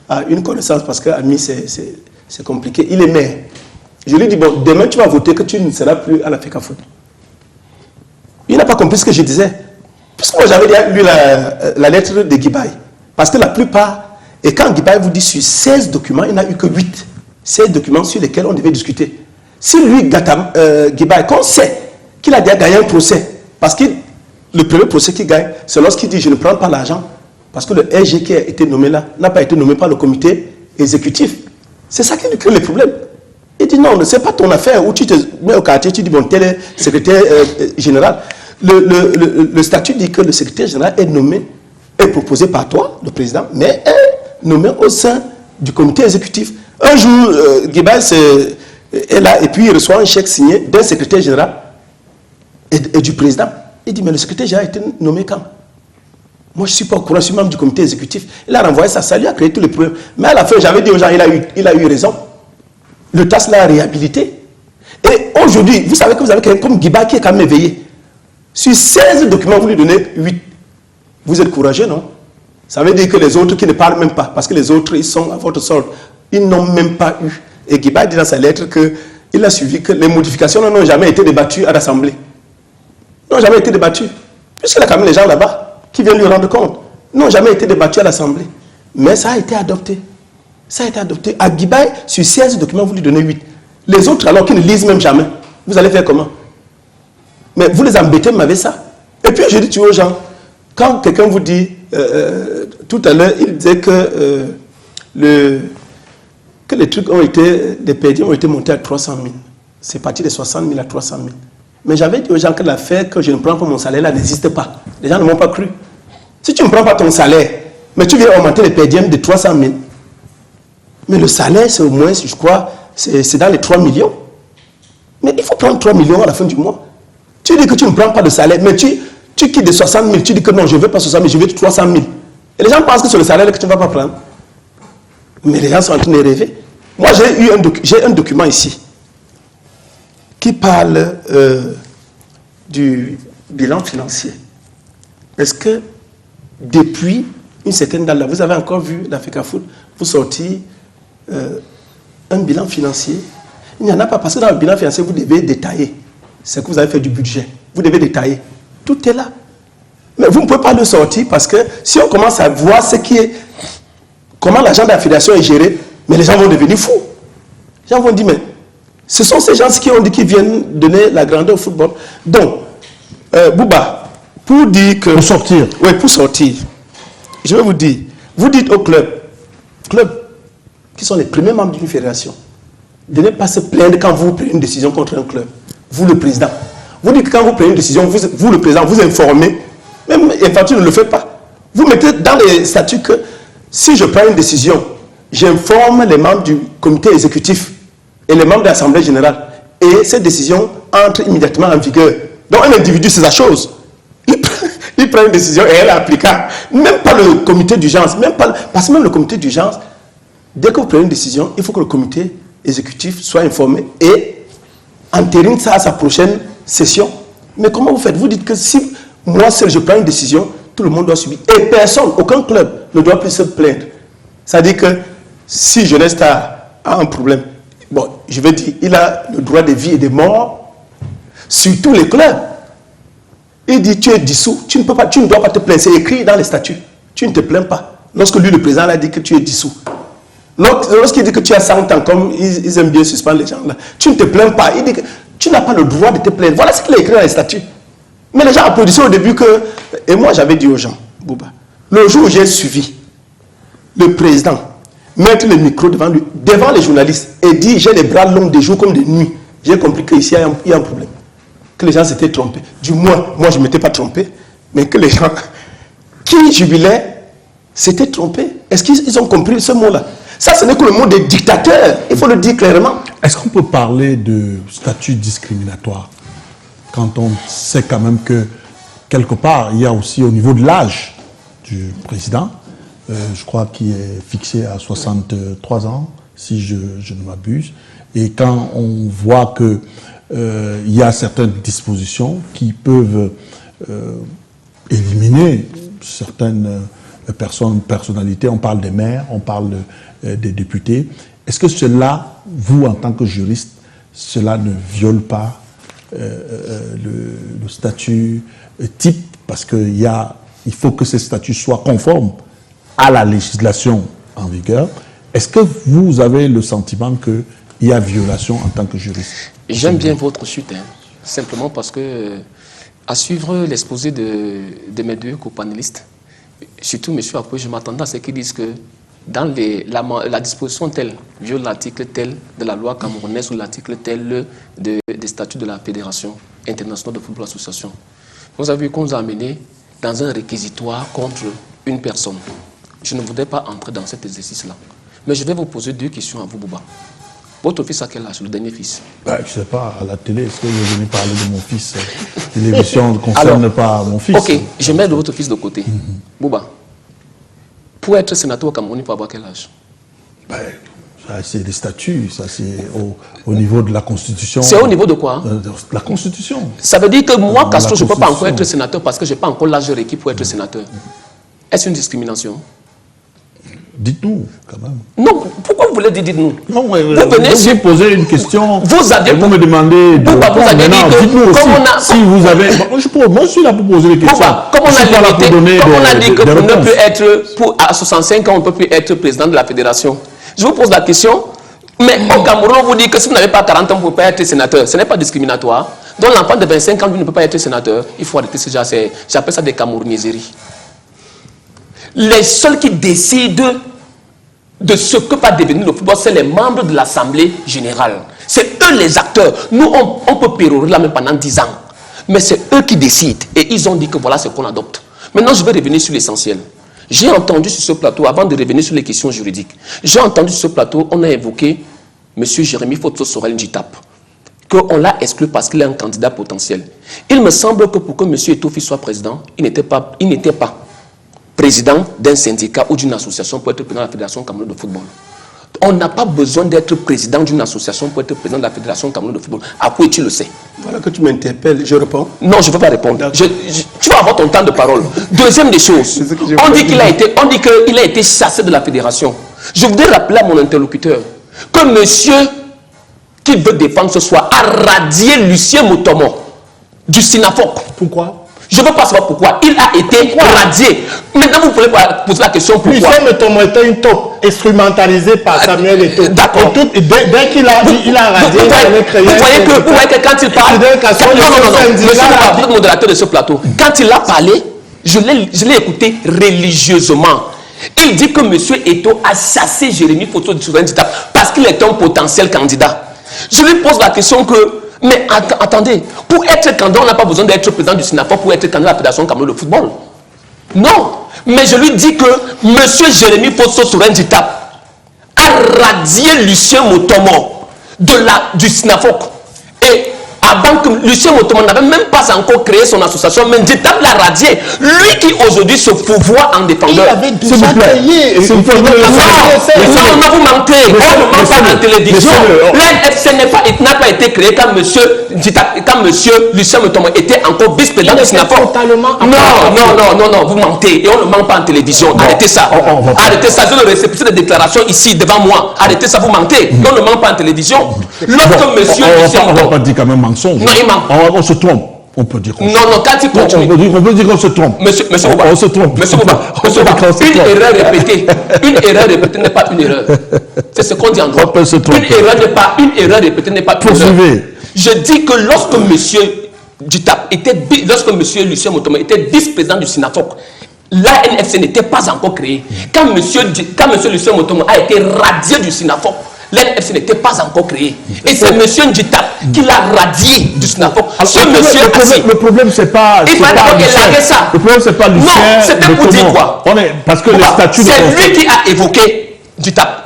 à une connaissance, parce qu'ami c'est compliqué, il est maire. Je lui ai dit, bon, demain tu vas voter que tu ne seras plus à la FECAFOOT. Il n'a pas compris ce que je disais. Puisque moi j'avais lu la lettre de Guibaï. Parce que la plupart, et quand Guibaï vous dit sur 16 documents, il n'y en a eu que 8. 16 documents sur lesquels on devait discuter. Si lui, Guibaï, qu'on sait qu'il a déjà gagné un procès, parce que le premier procès qu'il gagne, c'est lorsqu'il dit je ne prends pas l'argent, parce que le RG qui a été nommé là n'a pas été nommé par le comité exécutif. C'est ça qui lui crée le problème. Il dit non, ce n'est pas ton affaire où tu te mets au quartier, tu dis bon, tel est secrétaire général. Le statut dit que le secrétaire général est nommé, est proposé par toi, le président, mais est nommé au sein du comité exécutif. Un jour, Guibaï est là et puis il reçoit un chèque signé d'un secrétaire général et du président. Il dit mais le secrétaire général a été nommé quand? Moi, je ne suis pas au courant, je suis membre du comité exécutif. Il a renvoyé ça lui a créé tous les problèmes. Mais à la fin, j'avais dit aux gens, il a eu raison. Le TAS l'a réhabilité. Et aujourd'hui, vous savez que vous avez quelqu'un comme Guibaï qui est quand même éveillé. Sur 16 documents, vous lui donnez 8. Vous êtes courageux, non? Ça veut dire que les autres qui ne parlent même pas, parce que les autres, ils sont à votre sorte, ils n'ont même pas eu. Et Guibaï dit dans sa lettre qu'il a suivi que les modifications n'ont jamais été débattues à l'Assemblée. N'ont jamais été débattues. Puisqu'il y a quand même les gens là-bas qui viennent lui rendre compte, n'ont jamais été débattus à l'Assemblée. Mais ça a été adopté. Ça a été adopté. À Guibaï, sur 16 documents, vous lui donnez 8. Les autres, alors qu'ils ne lisent même jamais, vous allez faire comment? Mais vous les embêtez même avec ça. Et puis, je dis aux gens, quand quelqu'un vous dit, tout à l'heure, il disait que les trucs ont été, les pédis ont été montés à 300 000. C'est parti de 60 000 à 300 000. Mais j'avais dit aux gens que l'affaire que je ne prends pas mon salaire là n'existe pas. Les gens ne m'ont pas cru. Si tu ne prends pas ton salaire, mais tu viens augmenter les PDM de 300 000, mais le salaire, c'est au moins, je crois, c'est dans les 3 millions. Mais il faut prendre 3 millions à la fin du mois. Tu dis que tu ne prends pas le salaire, mais tu quittes de 60 000, tu dis que non, je ne veux pas 60 000, je veux 300 000. Et les gens pensent que c'est le salaire que tu ne vas pas prendre. Mais les gens sont en train de rêver. Moi, j'ai un document ici qui parle du bilan financier. Est-ce que depuis une certaine date, là, vous avez encore vu la FECAFOOT, vous sortir un bilan financier? Il n'y en a pas, parce que dans le bilan financier, vous devez détailler ce que vous avez fait du budget. Vous devez détailler. Tout est là. Mais vous ne pouvez pas le sortir parce que si on commence à voir ce qui est, comment l'argent de la fédération est géré, mais les gens vont devenir fous. Les gens vont dire, mais ce sont ces gens qui ont dit qu'ils viennent donner la grandeur au football. Donc, Bouba, pour dire que... Pour sortir. Oui, pour sortir. Je vais vous dire, vous dites aux clubs, qui sont les premiers membres d'une fédération, de ne pas se plaindre quand vous prenez une décision contre un club. Vous, le président. Vous dites que quand vous prenez une décision, vous, le président, vous informez. Même Infantino ne le fait pas. Vous mettez dans les statuts que si je prends une décision, j'informe les membres du comité exécutif et les membres de l'Assemblée générale. Et cette décision entre immédiatement en vigueur. Donc un individu, c'est sa chose. Il prend une décision et elle est applicable. Même pas le comité d'urgence, parce que même le comité d'urgence, dès que vous prenez une décision, il faut que le comité exécutif soit informé et entérine ça à sa prochaine session. Mais comment vous faites? Vous dites que si moi seul je prends une décision, tout le monde doit subir. Et personne, aucun club ne doit plus se plaindre. C'est-à-dire que si Jeunesse Star a un problème, bon, je vais dire, il a le droit de vie et de mort sur tous les clubs. Il dit, tu es dissous, tu ne dois pas te plaindre. C'est écrit dans les statuts. Tu ne te plains pas. Lorsque lui, le président, a dit que tu es dissous. Lorsqu'il dit que tu as 100 ans, comme ils aiment bien suspendre les gens là, tu ne te plains pas. Il dit que tu n'as pas le droit de te plaindre. Voilà ce qu'il a écrit dans les statuts. Mais les gens applaudissaient au début que... Et moi, j'avais dit aux gens, Bouba, le jour où j'ai suivi le président mettre le micro devant les journalistes et dire, j'ai les bras longs des jours comme des nuits, j'ai compris qu'ici, il y a un problème. Que les gens s'étaient trompés. Du moins, moi, je ne m'étais pas trompé, mais que les gens qui jubilaient s'étaient trompés. Est-ce qu'ils ont compris ce mot-là? Ça, ce n'est que le mot des dictateurs. Il faut le dire clairement. Est-ce qu'on peut parler de statut discriminatoire quand on sait quand même que, quelque part, il y a aussi au niveau de l'âge du président, je crois qu'il est fixé à 63 ans, si je ne m'abuse, et quand on voit que il y a certaines dispositions qui peuvent éliminer certaines personnalités, on parle des maires, on parle des députés. Est-ce que cela, vous en tant que juriste, cela ne viole pas le statut type? Parce qu'il faut que ces statuts soient conformes à la législation en vigueur, est-ce que vous avez le sentiment qu'il y a violation en tant que juriste? J'aime bien votre chute, hein, simplement parce que, à suivre l'exposé de mes deux copanélistes, surtout M. Apoué, je m'attendais à ce qu'ils disent que dans la disposition telle, viole l'article tel de la loi camerounaise ou l'article tel des statuts de la Fédération internationale de football association. Vous avez vu qu'on nous a amené dans un réquisitoire contre une personne. Je ne voudrais pas entrer dans cet exercice-là. Mais je vais vous poser deux questions à vous, Bouba. Votre fils a quel âge, le dernier fils? Je ne sais pas, à la télé, est-ce que vous venez parler de mon fils? L'émission ne concerne pas mon fils. Ok, je mets votre fils de côté. Bouba, pour être sénateur au Cameroun, il faut avoir quel âge? C'est des statuts, ça c'est au niveau de la Constitution. C'est au niveau de quoi? La Constitution. Ça veut dire que moi, Castro, je ne peux pas encore être sénateur parce que je n'ai pas encore l'âge requis pour être sénateur. Est-ce une discrimination? Dites-nous, quand même. Non, pourquoi vous voulez dire dites-nous? Non, vous venez poser une question. Vous avez vous me demandez de répondre. Vous avez dit que dites-nous aussi, si vous avez. Moi, je suis là pour poser des questions. Comme on a dit que on ne peut être, à 65 ans, on ne peut plus être président de la fédération. Je vous pose la question, mais au Cameroun, on vous dit que si vous n'avez pas 40 ans, vous ne pouvez pas être sénateur. Ce n'est pas discriminatoire. Donc l'enfant de 25 ans, lui, ne peut pas être sénateur. Il faut arrêter ce genre. J'appelle ça des camerounaiseries. Les seuls qui décident de ce que va devenir le football, c'est les membres de l'Assemblée générale. C'est eux les acteurs. Nous, on peut pérorer là même pendant 10 ans. Mais c'est eux qui décident. Et ils ont dit que voilà ce qu'on adopte. Maintenant, je vais revenir sur l'essentiel. J'ai entendu sur ce plateau, avant de revenir sur les questions juridiques, j'ai entendu sur ce plateau, on a évoqué M. Jérémy Foto Sorel Njitap, qu'on l'a exclu parce qu'il est un candidat potentiel. Il me semble que pour que M. Etofi soit président, il n'était pas président d'un syndicat ou d'une association pour être président de la Fédération camerounaise de football. On n'a pas besoin d'être président d'une association pour être président de la Fédération camerounaise de football. À quoi tu le sais? Voilà que tu m'interpelles, je réponds. Non, je ne peux pas répondre. Tu vas avoir ton temps de parole. Deuxième des choses, on dit qu'il a été chassé de la fédération. Je voudrais rappeler à mon interlocuteur que monsieur qui veut défendre ce soir a radié Lucien Mutombo du Sinafoc. Pourquoi? Je ne veux pas savoir pourquoi. Il a été radié. Maintenant, vous pouvez poser la question pourquoi. Lucien Mutombo était une taupe instrumentalisée par Samuel Eto'o. D'accord. Dès qu'il a radié, il avait créé. Vous voyez que quand il parle. Monsieur le modérateur de ce plateau, quand il a parlé, je l'ai écouté religieusement. Il dit que M. Eto'o a chassé Jérémy Foto Sorel Njitap parce qu'il est un potentiel candidat. Je lui pose la question que. Mais attendez, pour être candidat, on n'a pas besoin d'être président du Sinafoc pour être candidat à la Fédération camerounaise de football. Non, mais je lui dis que M. Jérémy Foto Sorel Njitap a radié Lucien Mutombo du Sinafoc. Et avant que Lucien Mutombo n'avait même pas encore créé son association, mais Njitap l'a radié. Lui qui aujourd'hui se pourvoit en défendeur. Il avait déjà créé. Non, vous mentez. On ne ment pas en télévision. L'NFC n'a pas été créé quand M. Lucien Mutombo était encore vice-président du Sinafoc. Non, vous mentez. Et on ne ment pas en télévision. Arrêtez ça. Arrêtez ça. Je le réception des déclarations ici devant moi. Arrêtez ça, vous mentez. Et on ne ment pas en télévision. Lorsque monsieur Lucien Mutombo. On ne va pas dire quand même mensonge. Non, il ment. On se trompe. On peut dire qu'on quand il continue. On peut dire qu'on se trompe. Monsieur Bouba. On se trompe. Monsieur Bouba. Une erreur répétée n'est pas une erreur. C'est ce qu'on dit en droit. Une erreur répétée n'est pas une erreur. Je dis que lorsque monsieur Lucien Mutombo était vice-président du Sinafoc, l'ANFC n'était pas encore créé. Quand monsieur Lucien Mutombo a été radié du Sinafoc, l'NFC n'était pas encore créé. Et c'est M. Njitap qui l'a radié du Sinafoc. Le problème, c'est pas. Il fallait d'abord élargir ça. Le problème, c'est pas Lucien. Non, c'était pour dire quoi? Parce que les statuts. C'est lui qui a évoqué Njitap.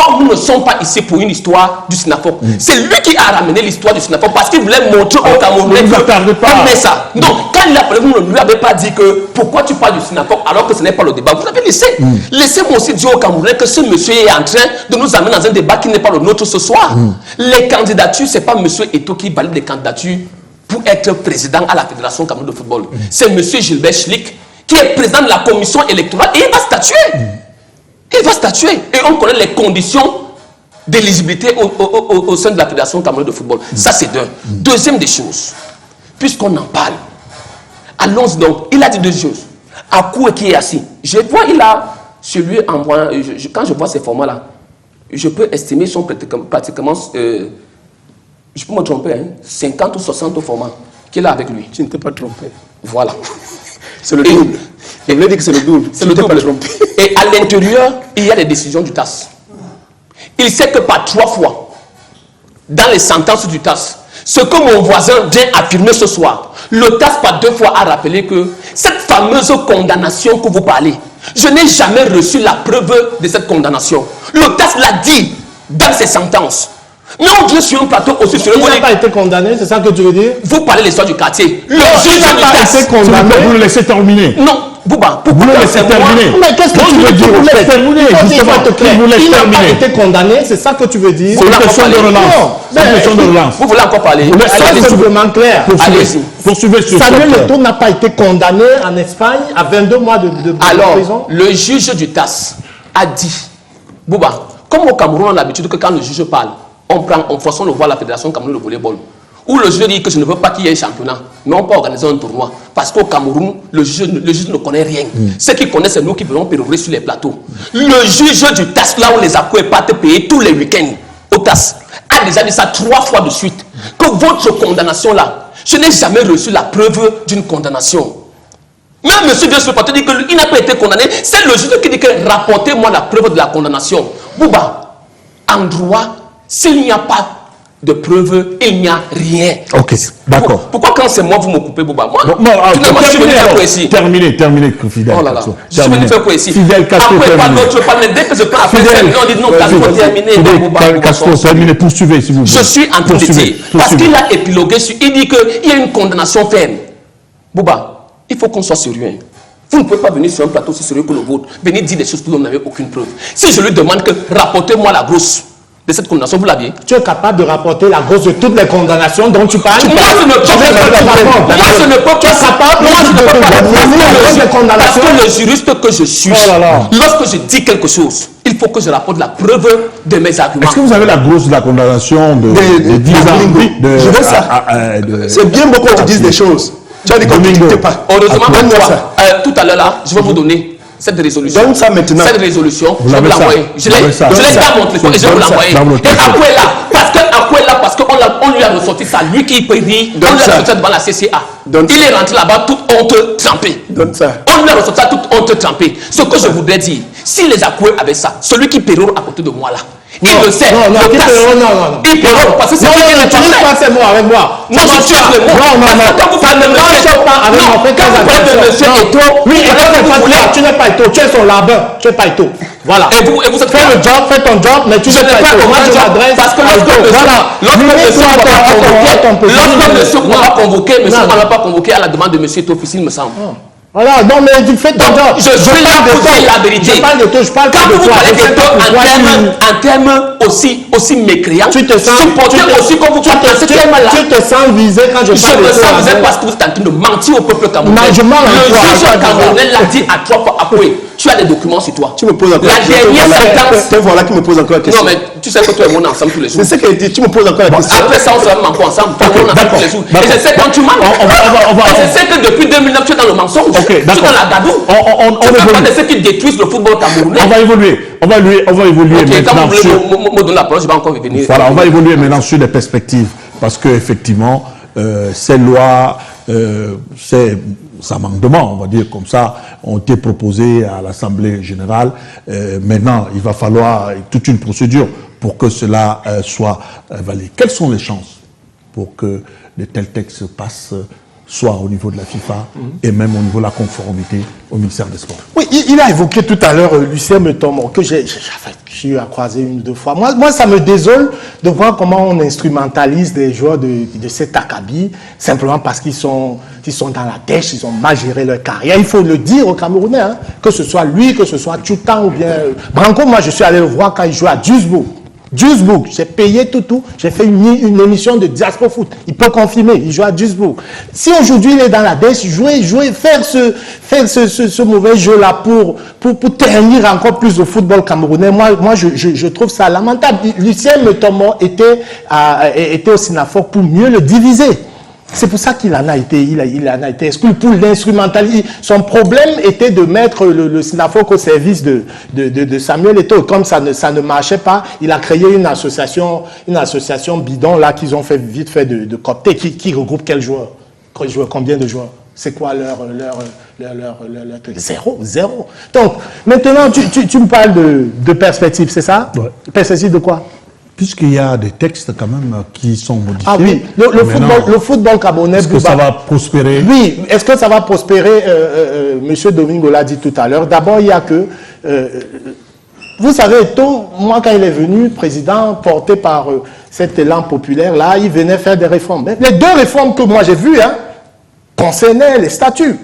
Or, nous ne sommes pas ici pour une histoire du Sinafoc. C'est lui qui a ramené l'histoire du Sinafoc parce qu'il voulait montrer au Camerounais que ça. Donc, quand il a parlé, vous ne lui avez pas dit que pourquoi tu parles du Sinafoc alors que ce n'est pas le débat. Vous l'avez laissé. Laissez-moi aussi dire au Camerounais que ce monsieur est en train de nous amener dans un débat qui n'est pas le nôtre ce soir. Les candidatures, ce n'est pas monsieur Eto'o qui valide les candidatures pour être président à la Fédération camerounaise de football. C'est monsieur Gilbert Schlick qui est président de la commission électorale et il va statuer. Il va statuer. Et on connaît les conditions d'éligibilité au sein de la Fédération camerounaise de football. Ça, c'est d'un. Deuxième des choses, puisqu'on en parle, allons-y donc. Il a dit deux choses. Akou qui est assis. Je vois, il a celui en voyant, quand je vois ces formats-là, je peux estimer son pratiquement, je peux me tromper, hein, 50 ou 60 formats qu'il a avec lui. Tu ne t'es pas trompé. Voilà. C'est le double. Je voulais dire que c'est le double. C'est le double. Et à l'intérieur, il y a des décisions du TAS. Il sait que par 3 fois, dans les sentences du TAS, ce que mon voisin vient affirmer ce soir, le TAS par 2 fois a rappelé que cette fameuse condamnation que vous parlez, je n'ai jamais reçu la preuve de cette condamnation. Le TAS l'a dit dans ses sentences. Mais on dit sur un plateau aussi sur le Il n'a pas été condamné, c'est ça que tu veux dire? Vous parlez de l'histoire du quartier. Le juge n'a pas été condamné. Vous le laissez terminer. Non, Bouba, vous le laissez terminer. Mais qu'est-ce que tu veux dire? Vous le laissez terminer. Il n'a pas été condamné, c'est ça que tu veux dire? C'est une question de relance. C'est une question de relance. Vous voulez encore parler? C'est simplement clair. Poursuivez sur Samuel Eto'o n'a pas été condamné en Espagne à 22 mois de prison. Alors, le juge du TAS a dit, Bouba, comme au Cameroun, on a l'habitude que quand le juge parle, on façon le voir la Fédération Cameroun de volleyball. Où le juge dit que je ne veux pas qu'il y ait un championnat, mais on peut organiser un tournoi. Parce qu'au Cameroun, le juge ne connaît rien. Ce qu'il connaît, c'est nous qui venons pérorer sur les plateaux. Le juge du TAS, là où les accoués partent payer tous les week-ends au TAS, a déjà dit ça 3 fois de suite. Que votre condamnation-là, je n'ai jamais reçu la preuve d'une condamnation. Même monsieur vient sur le plateau dit qu'il n'a pas été condamné. C'est le juge qui dit que rapportez-moi la preuve de la condamnation. Bouba, en droit, s'il n'y a pas de preuve, il n'y a rien. Ok, d'accord. Pourquoi quand c'est moi, vous me coupez, Bouba? Moi, je suis venu faire quoi ici? Terminé, Fidel. Oh là là, je suis venu faire quoi ici? Fidel Castro, après, pas d'autre, dès que je prends après 5 minutes, on dit non, Castro, terminé. Fidel Castro, terminé, poursuivez, s'il vous plaît. Je suis en train de dire, parce qu'il a épilogué sur, il dit qu'il y a une condamnation ferme. Bouba, il faut qu'on soit sérieux. Vous ne pouvez pas venir sur un plateau aussi sérieux que le vôtre, venir dire des choses que vous n'avez aucune preuve. Si je lui demande que rapportez-moi la grosse de cette condamnation, vous l'aviez? Tu es capable de rapporter la grosse de toutes les condamnations dont tu parles? Moi, je ne peux pas. Parce que le juriste que je suis, lorsque je dis quelque chose, il faut que je rapporte la preuve de mes arguments. Est-ce que vous avez la grosse de la condamnation de 10 ans? Je veux ça. C'est bien beau qu'on te dise des choses. Tu as dit qu'on ne t'écoutait pas. Heureusement, tout à l'heure là, je vais vous donner cette résolution. Donne ça maintenant. Cette résolution, je vais vous l'envoyer. Je l'ai dans mon téléphone et je vais vous l'envoyer. Et après là, parce qu'on lui a ressorti ça, lui qui peut dire, on lui a ressorti devant la CCA. Il est rentré là-bas toute honte trempée. Donne ça. On lui a ressorti ça toute honte trempée. Ce que je voudrais dire, si les accoués avaient ça, celui qui pérore à côté de moi là, il le sait. Non. Il pérore parce que c'est lui qui ne utilise pas ces mots avec moi. Non, je suis les mots. Non. Ça ne marche pas avec moi. Faites très attention. Oui, tu n'es pas Eto'o. Tu es son labeur. Tu n'es pas Eto'o. Voilà. Et vous êtes fais le job, fais ton job, mais tu n'es pas Eto'o. Moi, je m'adresse parce que lorsque monsieur m'a convoqué, monsieur ne m'a pas convoqué à la demande de monsieur Eto'o, il me semble. Voilà, non, mais tu fais ton job. Je suis là pour dire la vérité. Je parle de toi, je parle quand de vous toi. parlez d'Eto'o en termes aussi mécréants, tu te sens aussi comme vous tu te sens visé quand je parle de toi. Je me sens visé parce que vous êtes en train de mentir au peuple camerounais. Non, je mens le juge camerounais l'a dit à 3 fois après. Tu as des documents sur toi. Tu me poses encore la dernière sentence. C'est voilà qui me pose encore la question. Non, mais tu sais que toi et moi on est ensemble tous les jours. C'est ce que tu me poses encore la question. Après ça, on sera encore ensemble. Tout le monde ensemble tous les jours. Et je sais quand tu mens. Je sais que depuis 2009, tu es dans le mensonge. Tu es dans la gadou. Tu ne fais pas de ceux qui détruisent le football camerounais. On va évoluer maintenant. Quand vous me donnez la parole, je vais encore venir. Voilà, on va évoluer maintenant sur les perspectives. Parce qu'effectivement, ces lois, ces amendements, on va dire comme ça, ont été proposés à l'Assemblée générale. Maintenant, il va falloir toute une procédure pour que cela soit validé. Quelles sont les chances pour que de tels textes passent soit au niveau de la FIFA et même au niveau de la conformité au ministère des Sports? Oui, il a évoqué tout à l'heure Lucien Metombo, que j'ai eu à croiser 1 ou 2 fois. Moi, ça me désole de voir comment on instrumentalise des joueurs de cet acabit, simplement parce qu'ils sont dans la dèche, ils ont mal géré leur carrière. Il faut le dire aux Camerounais, hein, que ce soit lui, que ce soit Tchoutan ou bien Branco. Moi, je suis allé le voir quand il jouait à Duisbourg. J'ai payé tout. J'ai fait une émission de Diaspora Foot. Il peut confirmer, il joue à Duisbourg. Si aujourd'hui il est dans la dèche, faire ce mauvais jeu-là pour ternir encore plus le football camerounais, moi je trouve ça lamentable. Lucien Metombo était au Sinafor pour mieux le diviser. C'est pour ça qu'il en a été, il en a été exclu pour l'instrumentaliser. Son problème était de mettre le SYNAFOC au service de Samuel Eto'o. Comme ça ne marchait pas, il a créé une association bidon là qu'ils ont fait vite fait de coopter. Qui regroupe quels joueurs? Combien de joueurs? C'est quoi leur truc? Zéro. Donc, maintenant, tu me parles de perspective, c'est ça? Ouais. Perspective de quoi? Puisqu'il y a des textes quand même qui sont modifiés. Ah oui, le football camerounais... Est-ce que ça va prospérer? Oui, est-ce que ça va prospérer? Monsieur Domingo l'a dit tout à l'heure. D'abord, il y a que... vous savez, Eto'o, moi, quand il est venu, président, porté par cet élan populaire-là, il venait faire des réformes. Les deux réformes que moi j'ai vues, concernaient les statuts.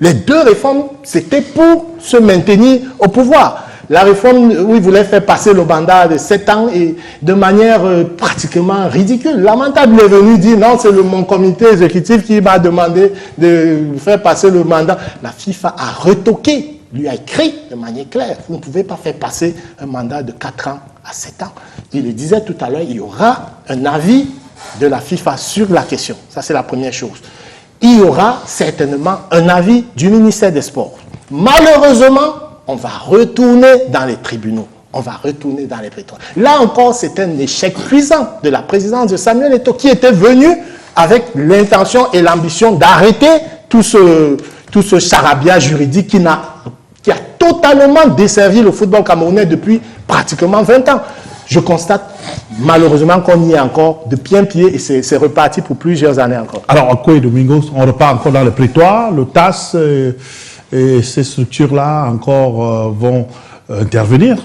Les deux réformes, c'était pour se maintenir au pouvoir. La réforme où il voulait faire passer le mandat de 7 ans et de manière pratiquement ridicule. Lamentable, il est venu dire non, c'est mon comité exécutif qui m'a demandé de faire passer le mandat. La FIFA a retoqué, lui a écrit de manière claire. Vous ne pouvez pas faire passer un mandat de 4 ans à 7 ans. Il le disait tout à l'heure, il y aura un avis de la FIFA sur la question. Ça, c'est la première chose. Il y aura certainement un avis du ministère des Sports. Malheureusement, on va retourner dans les tribunaux. On va retourner dans les prétoires. Là encore, c'est un échec cuisant de la présidence de Samuel Eto'o qui était venu avec l'intention et l'ambition d'arrêter tout ce charabia juridique qui a totalement desservi le football camerounais depuis pratiquement 20 ans. Je constate malheureusement qu'on y est encore de pied et c'est reparti pour plusieurs années encore. Alors, à quoi, Domingos, on repart encore dans les prétoires, le TAS et ces structures-là encore vont intervenir?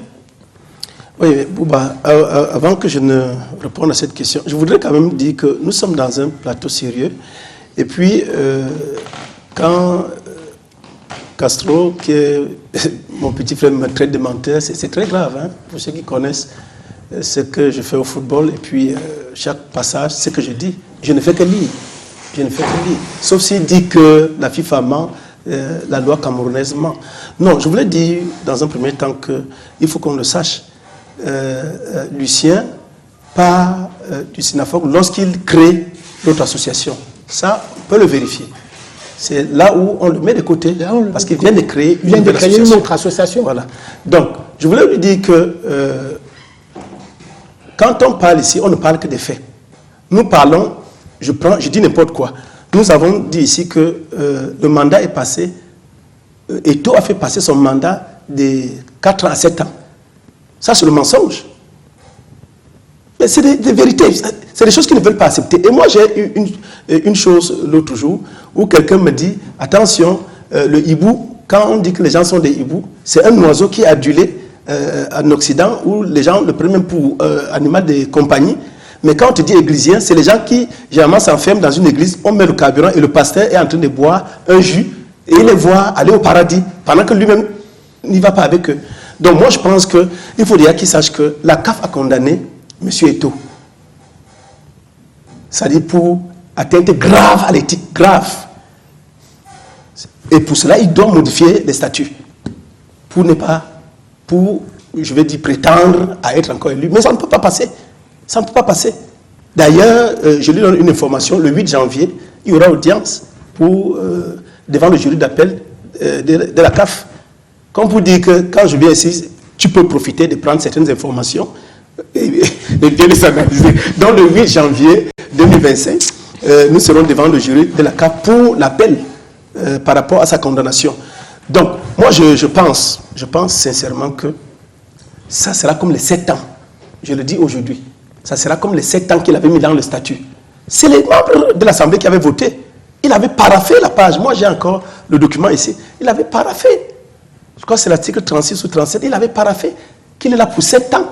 Oui, Bouba, avant que je ne réponde à cette question, je voudrais quand même dire que nous sommes dans un plateau sérieux. Et puis, quand Castro, qui est mon petit frère, me traite de menteur, c'est très grave, hein, pour ceux qui connaissent ce que je fais au football. Et puis, chaque passage, ce que je dis, je ne fais que lire. Je ne fais que lire. Sauf s'il dit que la FIFA ment, la loi camerounaise ment. Non, je voulais dire dans un premier temps qu'il faut qu'on le sache. Lucien, pas du SYNAFOC, lorsqu'il crée l'autre association, ça, on peut le vérifier. C'est là où on le met de côté, parce qu'il vient de créer une autre association. Voilà. Donc, je voulais lui dire que quand on parle ici, on ne parle que des faits. Nous parlons, je dis n'importe quoi. Nous avons dit ici que le mandat est passé, Eto'o a fait passer son mandat de 4 ans à 7 ans. Ça, c'est le mensonge. Mais c'est des vérités. C'est des choses qu'ils ne veulent pas accepter. Et moi, j'ai eu une chose l'autre jour où quelqu'un me dit, attention, le hibou, quand on dit que les gens sont des hiboux, c'est un oiseau qui est adulé en Occident où les gens le prennent même pour animal de compagnie. Mais quand on te dit églisien, c'est les gens qui, généralement, s'enferment dans une église, on met le carburant et le pasteur est en train de boire un jus et il les voit aller au paradis pendant que lui-même n'y va pas avec eux. Donc moi, je pense qu'il faut déjà qu'ils sachent que la CAF a condamné M. Eto'o. C'est-à-dire pour atteinte grave à l'éthique, grave. Et pour cela, il doit modifier les statuts. Pour ne pas, je vais dire, prétendre à être encore élu. Mais ça ne peut pas passer. Ça ne peut pas passer. D'ailleurs, je lui donne une information, le 8 janvier, il y aura audience devant le jury d'appel de la CAF. Comme pour dire que quand je viens ici, tu peux profiter de prendre certaines informations et bien les analyser. Donc le 8 janvier 2025, nous serons devant le jury de la CAF pour l'appel par rapport à sa condamnation. Donc, moi je pense sincèrement que ça sera comme les 7 ans. Je le dis aujourd'hui. Ça sera comme les 7 ans qu'il avait mis dans le statut. C'est les membres de l'Assemblée qui avaient voté. Il avait paraphé la page. Moi, j'ai encore le document ici. Il avait paraphé. Je crois que c'est l'article 36 ou 37. Il avait paraphé qu'il est là pour 7 ans.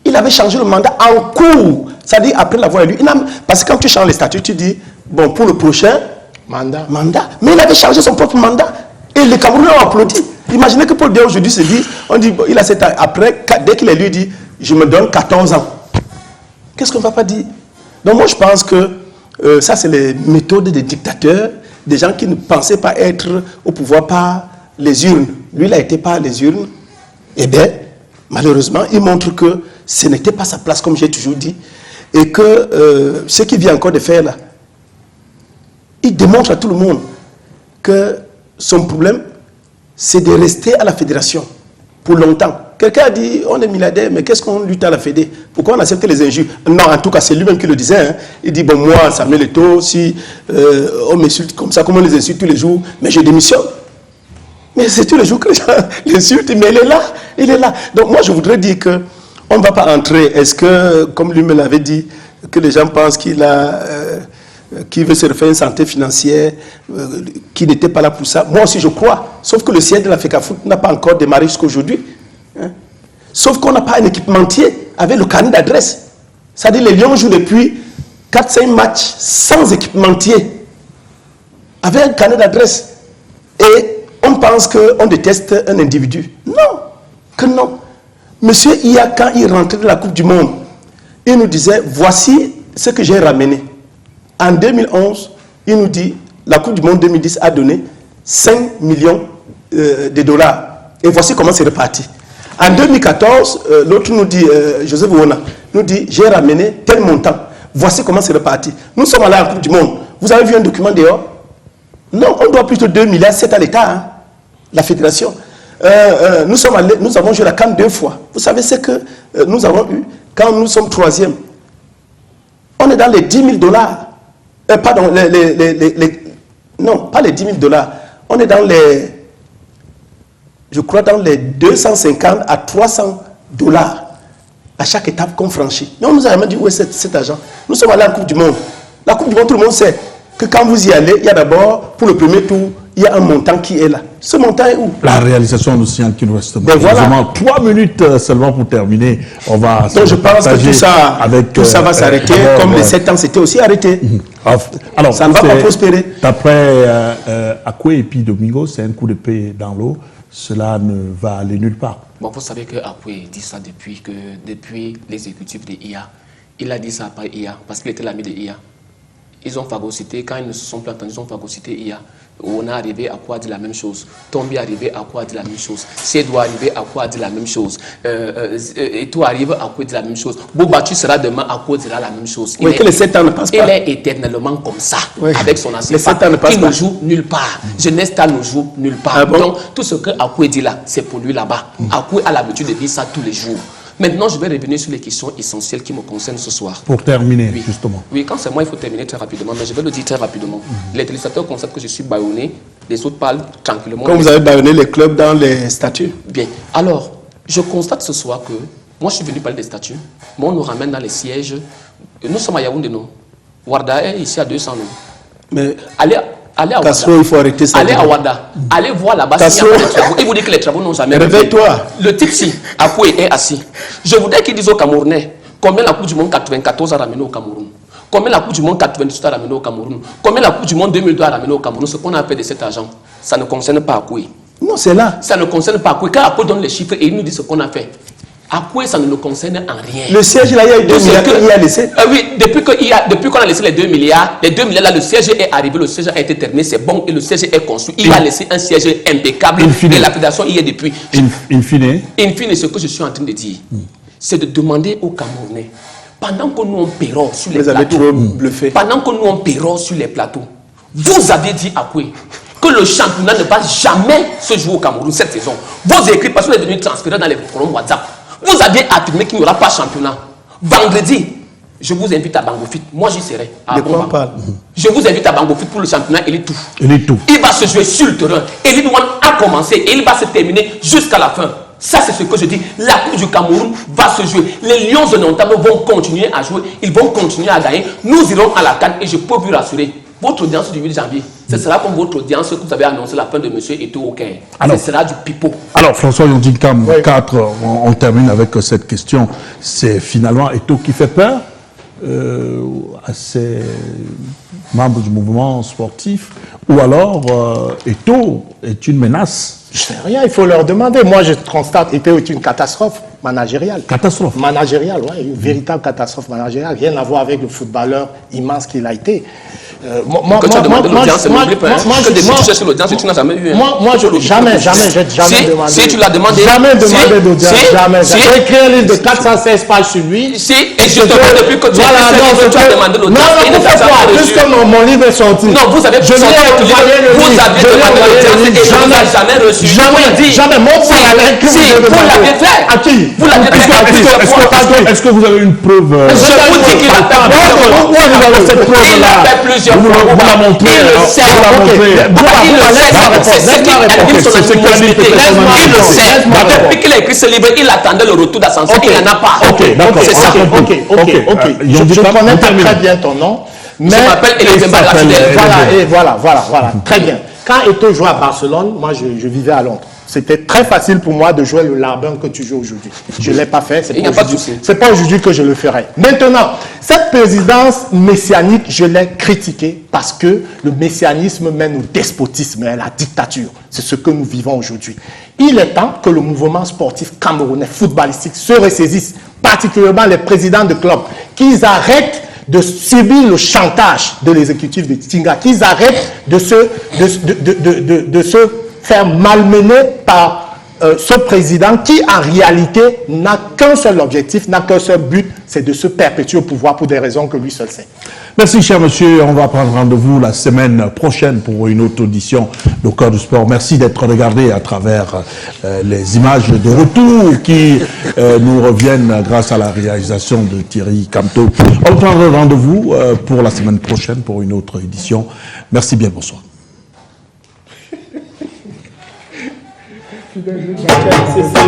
Il avait changé le mandat en cours. C'est-à-dire après l'avoir élu. Parce que quand tu changes les statuts, tu dis, bon, pour le prochain mandat. Mais il avait changé son propre mandat. Et les Camerounais ont applaudi. Imaginez que Paul Biya aujourd'hui se dit, on dit, bon, il a 7 ans. Après, dès qu'il est élu, il dit, je me donne 14 ans. Qu'est-ce qu'on ne va pas dire? Donc moi, je pense que ça, c'est les méthodes des dictateurs, des gens qui ne pensaient pas être au pouvoir par les urnes. Lui, il a été par les urnes. Eh bien, malheureusement, il montre que ce n'était pas sa place, comme j'ai toujours dit, et que ce qu'il vient encore de faire là, il démontre à tout le monde que son problème, c'est de rester à la fédération pour longtemps. Quelqu'un a dit, on est milliardaire, mais qu'est-ce qu'on lutte à la Fédé? Pourquoi on accepte les injures? Non, en tout cas, c'est lui-même qui le disait. Hein. Il dit, bon, moi, Samuel Eto'o, si on m'insulte comme ça, comme on les insulte tous les jours, mais je démissionne. Mais c'est tous les jours que les gens l'insultent, mais il est là, il est là. Donc moi, je voudrais dire qu'on ne va pas entrer. Est-ce que, comme lui me l'avait dit, que les gens pensent qu'il veut se refaire une santé financière, qui n'était pas là pour ça? Moi aussi, je crois. Sauf que le siège de la FECAFOOT n'a pas encore démarré jusqu'à aujourd'hui. Hein? Sauf qu'on n'a pas un équipementier avec le carnet d'adresse. C'est-à-dire les Lions jouent depuis 4-5 matchs sans équipementier, avec un carnet d'adresse. Et on pense qu'on déteste un individu. Non, que non. Monsieur Iya, quand il rentrait de la Coupe du Monde, il nous disait, voici ce que j'ai ramené. En 2011, il nous dit, la Coupe du Monde 2010 a donné 5 millions de dollars. Et voici comment c'est reparti. En 2014, l'autre nous dit, Joseph Ouona, nous dit, j'ai ramené tel montant. Voici comment c'est reparti. Nous sommes allés à la Coupe du Monde. Vous avez vu un document dehors? Non, on doit plutôt 2,7 milliards à l'État, hein, la fédération. Nous avons joué la CAN 2 fois. Vous savez ce que nous avons eu quand nous sommes 3e? On est dans les 10 000 dollars. Pardon, non, pas les 10 000 dollars. On est dans les, je crois, dans les 250 à 300 dollars à chaque étape qu'on franchit. Mais on nous a jamais dit où est cet argent. Nous sommes allés en Coupe du Monde. La Coupe du Monde, tout le monde sait que quand vous y allez, il y a d'abord, pour le premier tour, il y a un montant qui est là. Ce montant est où? La réalisation nous signale qu'il nous reste voilà. 3 minutes seulement pour terminer. On va donc je pense que tout ça va s'arrêter, comme les 7 ans s'étaient aussi arrêtés. Alors, ça ne va pas prospérer. D'après Akwe et puis Domingo, c'est un coup d'épée dans l'eau. Cela ne va aller nulle part. Bon, vous savez que Akwe dit ça depuis l'exécutif de IA. Il a dit ça après IA, parce qu'il était l'ami de IA. Ils ont phagocyté, quand ils ne se sont pas entendus, ils ont phagocyté IA. On est arrivé à quoi dire la même chose. Tombi est arrivé à quoi dire la même chose. Cédou arrivé à quoi dire la même chose. Et tout arrive à quoi dire la même chose. Boubatou sera demain à quoi dira la même chose. Oui, que les 7 ans ne passent pas. Il est éternellement comme ça, oui, avec son ancien. Les 7 ans ne passent pas. Il ne joue nulle part. Jeunesse ne joue nulle part. Ah bon? Donc, tout ce que Akwe dit là, c'est pour lui là-bas. Akwe a l'habitude de dire ça tous les jours. Maintenant, je vais revenir sur les questions essentielles qui me concernent ce soir. Pour terminer, oui, justement. Oui, quand c'est moi, il faut terminer très rapidement, mais je vais le dire très rapidement. Les téléspectateurs constatent que je suis bâillonné, les autres parlent tranquillement. Quand vous avez bâillonné les clubs dans les statuts? Bien. Alors, je constate ce soir que, moi je suis venu parler des statuts, mais on nous ramène dans les sièges. Nous sommes à Yaoundé, non? Warda est ici à 200, non? Mais allez à Wada. Il faut arrêter ça. Allez à Wada. Allez voir là-bas s'il n'y a pas de travaux. Il vous dit que les travaux n'ont jamais été. Réveille-toi. Le type si, Akwe est assis. Je voudrais qu'il dise aux Camerounais combien la Coupe du Monde 94 a ramené au Cameroun. Combien la Coupe du Monde 98 a ramené au Cameroun. Combien la Coupe du Monde 2002 a ramené au Cameroun. Ce qu'on a fait de cet argent, ça ne concerne pas Akwe. Non, c'est là. Ça ne concerne pas Akwe. Quand Akwe donne les chiffres et il nous dit ce qu'on a fait, Akwe, ça ne nous concerne en rien. Le siège là, il y a eu 2 milliards qu'il a laissé. Oui, depuis qu'on a laissé les 2 milliards, là, le siège est arrivé, le siège a été terminé, c'est bon, et le siège est construit. Il a laissé un siège impeccable, et la fédération y est depuis. In fine, ce que je suis en train de dire, c'est de demander aux Camerounais, pendant que nous on pérore sur les plateaux, pendant que nous on pérore sur les plateaux, vous avez dit à quoi que le championnat ne va jamais se jouer au Cameroun cette saison. Vos écrits, parce que vous êtes venus transférer dans les forums WhatsApp. Vous aviez affirmé qu'il n'y aura pas championnat. Vendredi, je vous invite à Bangofit. Moi, j'y serai. Je vous invite à Bangofit pour le championnat et tout. Il va se jouer sur le terrain. Et l'I1 a commencé et il va se terminer jusqu'à la fin. Ça, c'est ce que je dis. La Coupe du Cameroun va se jouer. Les Lions de Nontamo vont continuer à jouer. Ils vont continuer à gagner. Nous irons à la CAN et je peux vous rassurer. Votre audience du 8 janvier, ce sera comme votre audience que vous avez annoncé la fin de M. Eto'o au Caire. Ce sera du pipeau. Alors, François Yondinkam, 4, on termine avec cette question. C'est finalement Eto'o qui fait peur à ses membres du mouvement sportif, ou alors Eto'o est une menace? Je sais rien, il faut leur demander. Moi, je constate Eto'o est une catastrophe managériale. Catastrophe managériale, oui, une véritable catastrophe managériale. Rien à voir avec le footballeur immense qu'il a été. Que tu as demandé l'audience, n'oublie pas. Que depuis que tu es sur l'audience, tu n'as jamais eu. Jamais demandé. Si tu l'as demandé. Jamais demandé d'audience. Jamais. J'ai écrit un livre de 416 pages sur lui. Si, et justement, depuis que tu as demandé l'audience, il ne t'a jamais reçu. Puisque mon livre est sorti. Non, vous avez sorti votre livre. Vous avez demandé l'audience et il ne l'a jamais reçu. Jamais. Mon parallèle que vous avez demandé. Vous l'avez fait. À qui? Vous l'avez fait. Est-ce que vous avez une preuve? Je vous dis qu'il a fait Où vous avez cette preuve-là? Il l'a fait plusieurs fois. Vous la montrez. Il le sait. Il le sait. C'est qu'il anime son animosité. Il le sait. Depuis qu'il a écrit ce livre, il attendait le retour d'ascenseur. Il n'en a pas. Ok, d'accord. C'est ça. Ok. Je connais très bien ton nom. Je m'appelle Elie Mbala. Voilà. Très bien. Quand Eto'o jouait à Barcelone, moi je vivais à Londres. C'était très facile pour moi de jouer le larbin que tu joues aujourd'hui. Je ne l'ai pas fait, c'est pas aujourd'hui que je le ferai. Maintenant, cette présidence messianique, je l'ai critiquée parce que le messianisme mène au despotisme et à la dictature. C'est ce que nous vivons aujourd'hui. Il est temps que le mouvement sportif camerounais footballistique se ressaisisse, particulièrement les présidents de clubs, qu'ils arrêtent de subir le chantage de l'exécutif de Tinga, qu'ils arrêtent de se faire malmener par ce président qui, en réalité, n'a qu'un seul objectif, n'a qu'un seul but, c'est de se perpétuer au pouvoir pour des raisons que lui seul sait. Merci, cher monsieur. On va prendre rendez-vous la semaine prochaine pour une autre audition d'Au Cœur du Sport. Merci d'être regardé à travers les images de retour qui nous reviennent grâce à la réalisation de Thierry Camteau. On va prendre rendez-vous pour la semaine prochaine pour une autre édition. Merci bien, bonsoir. C'est ça,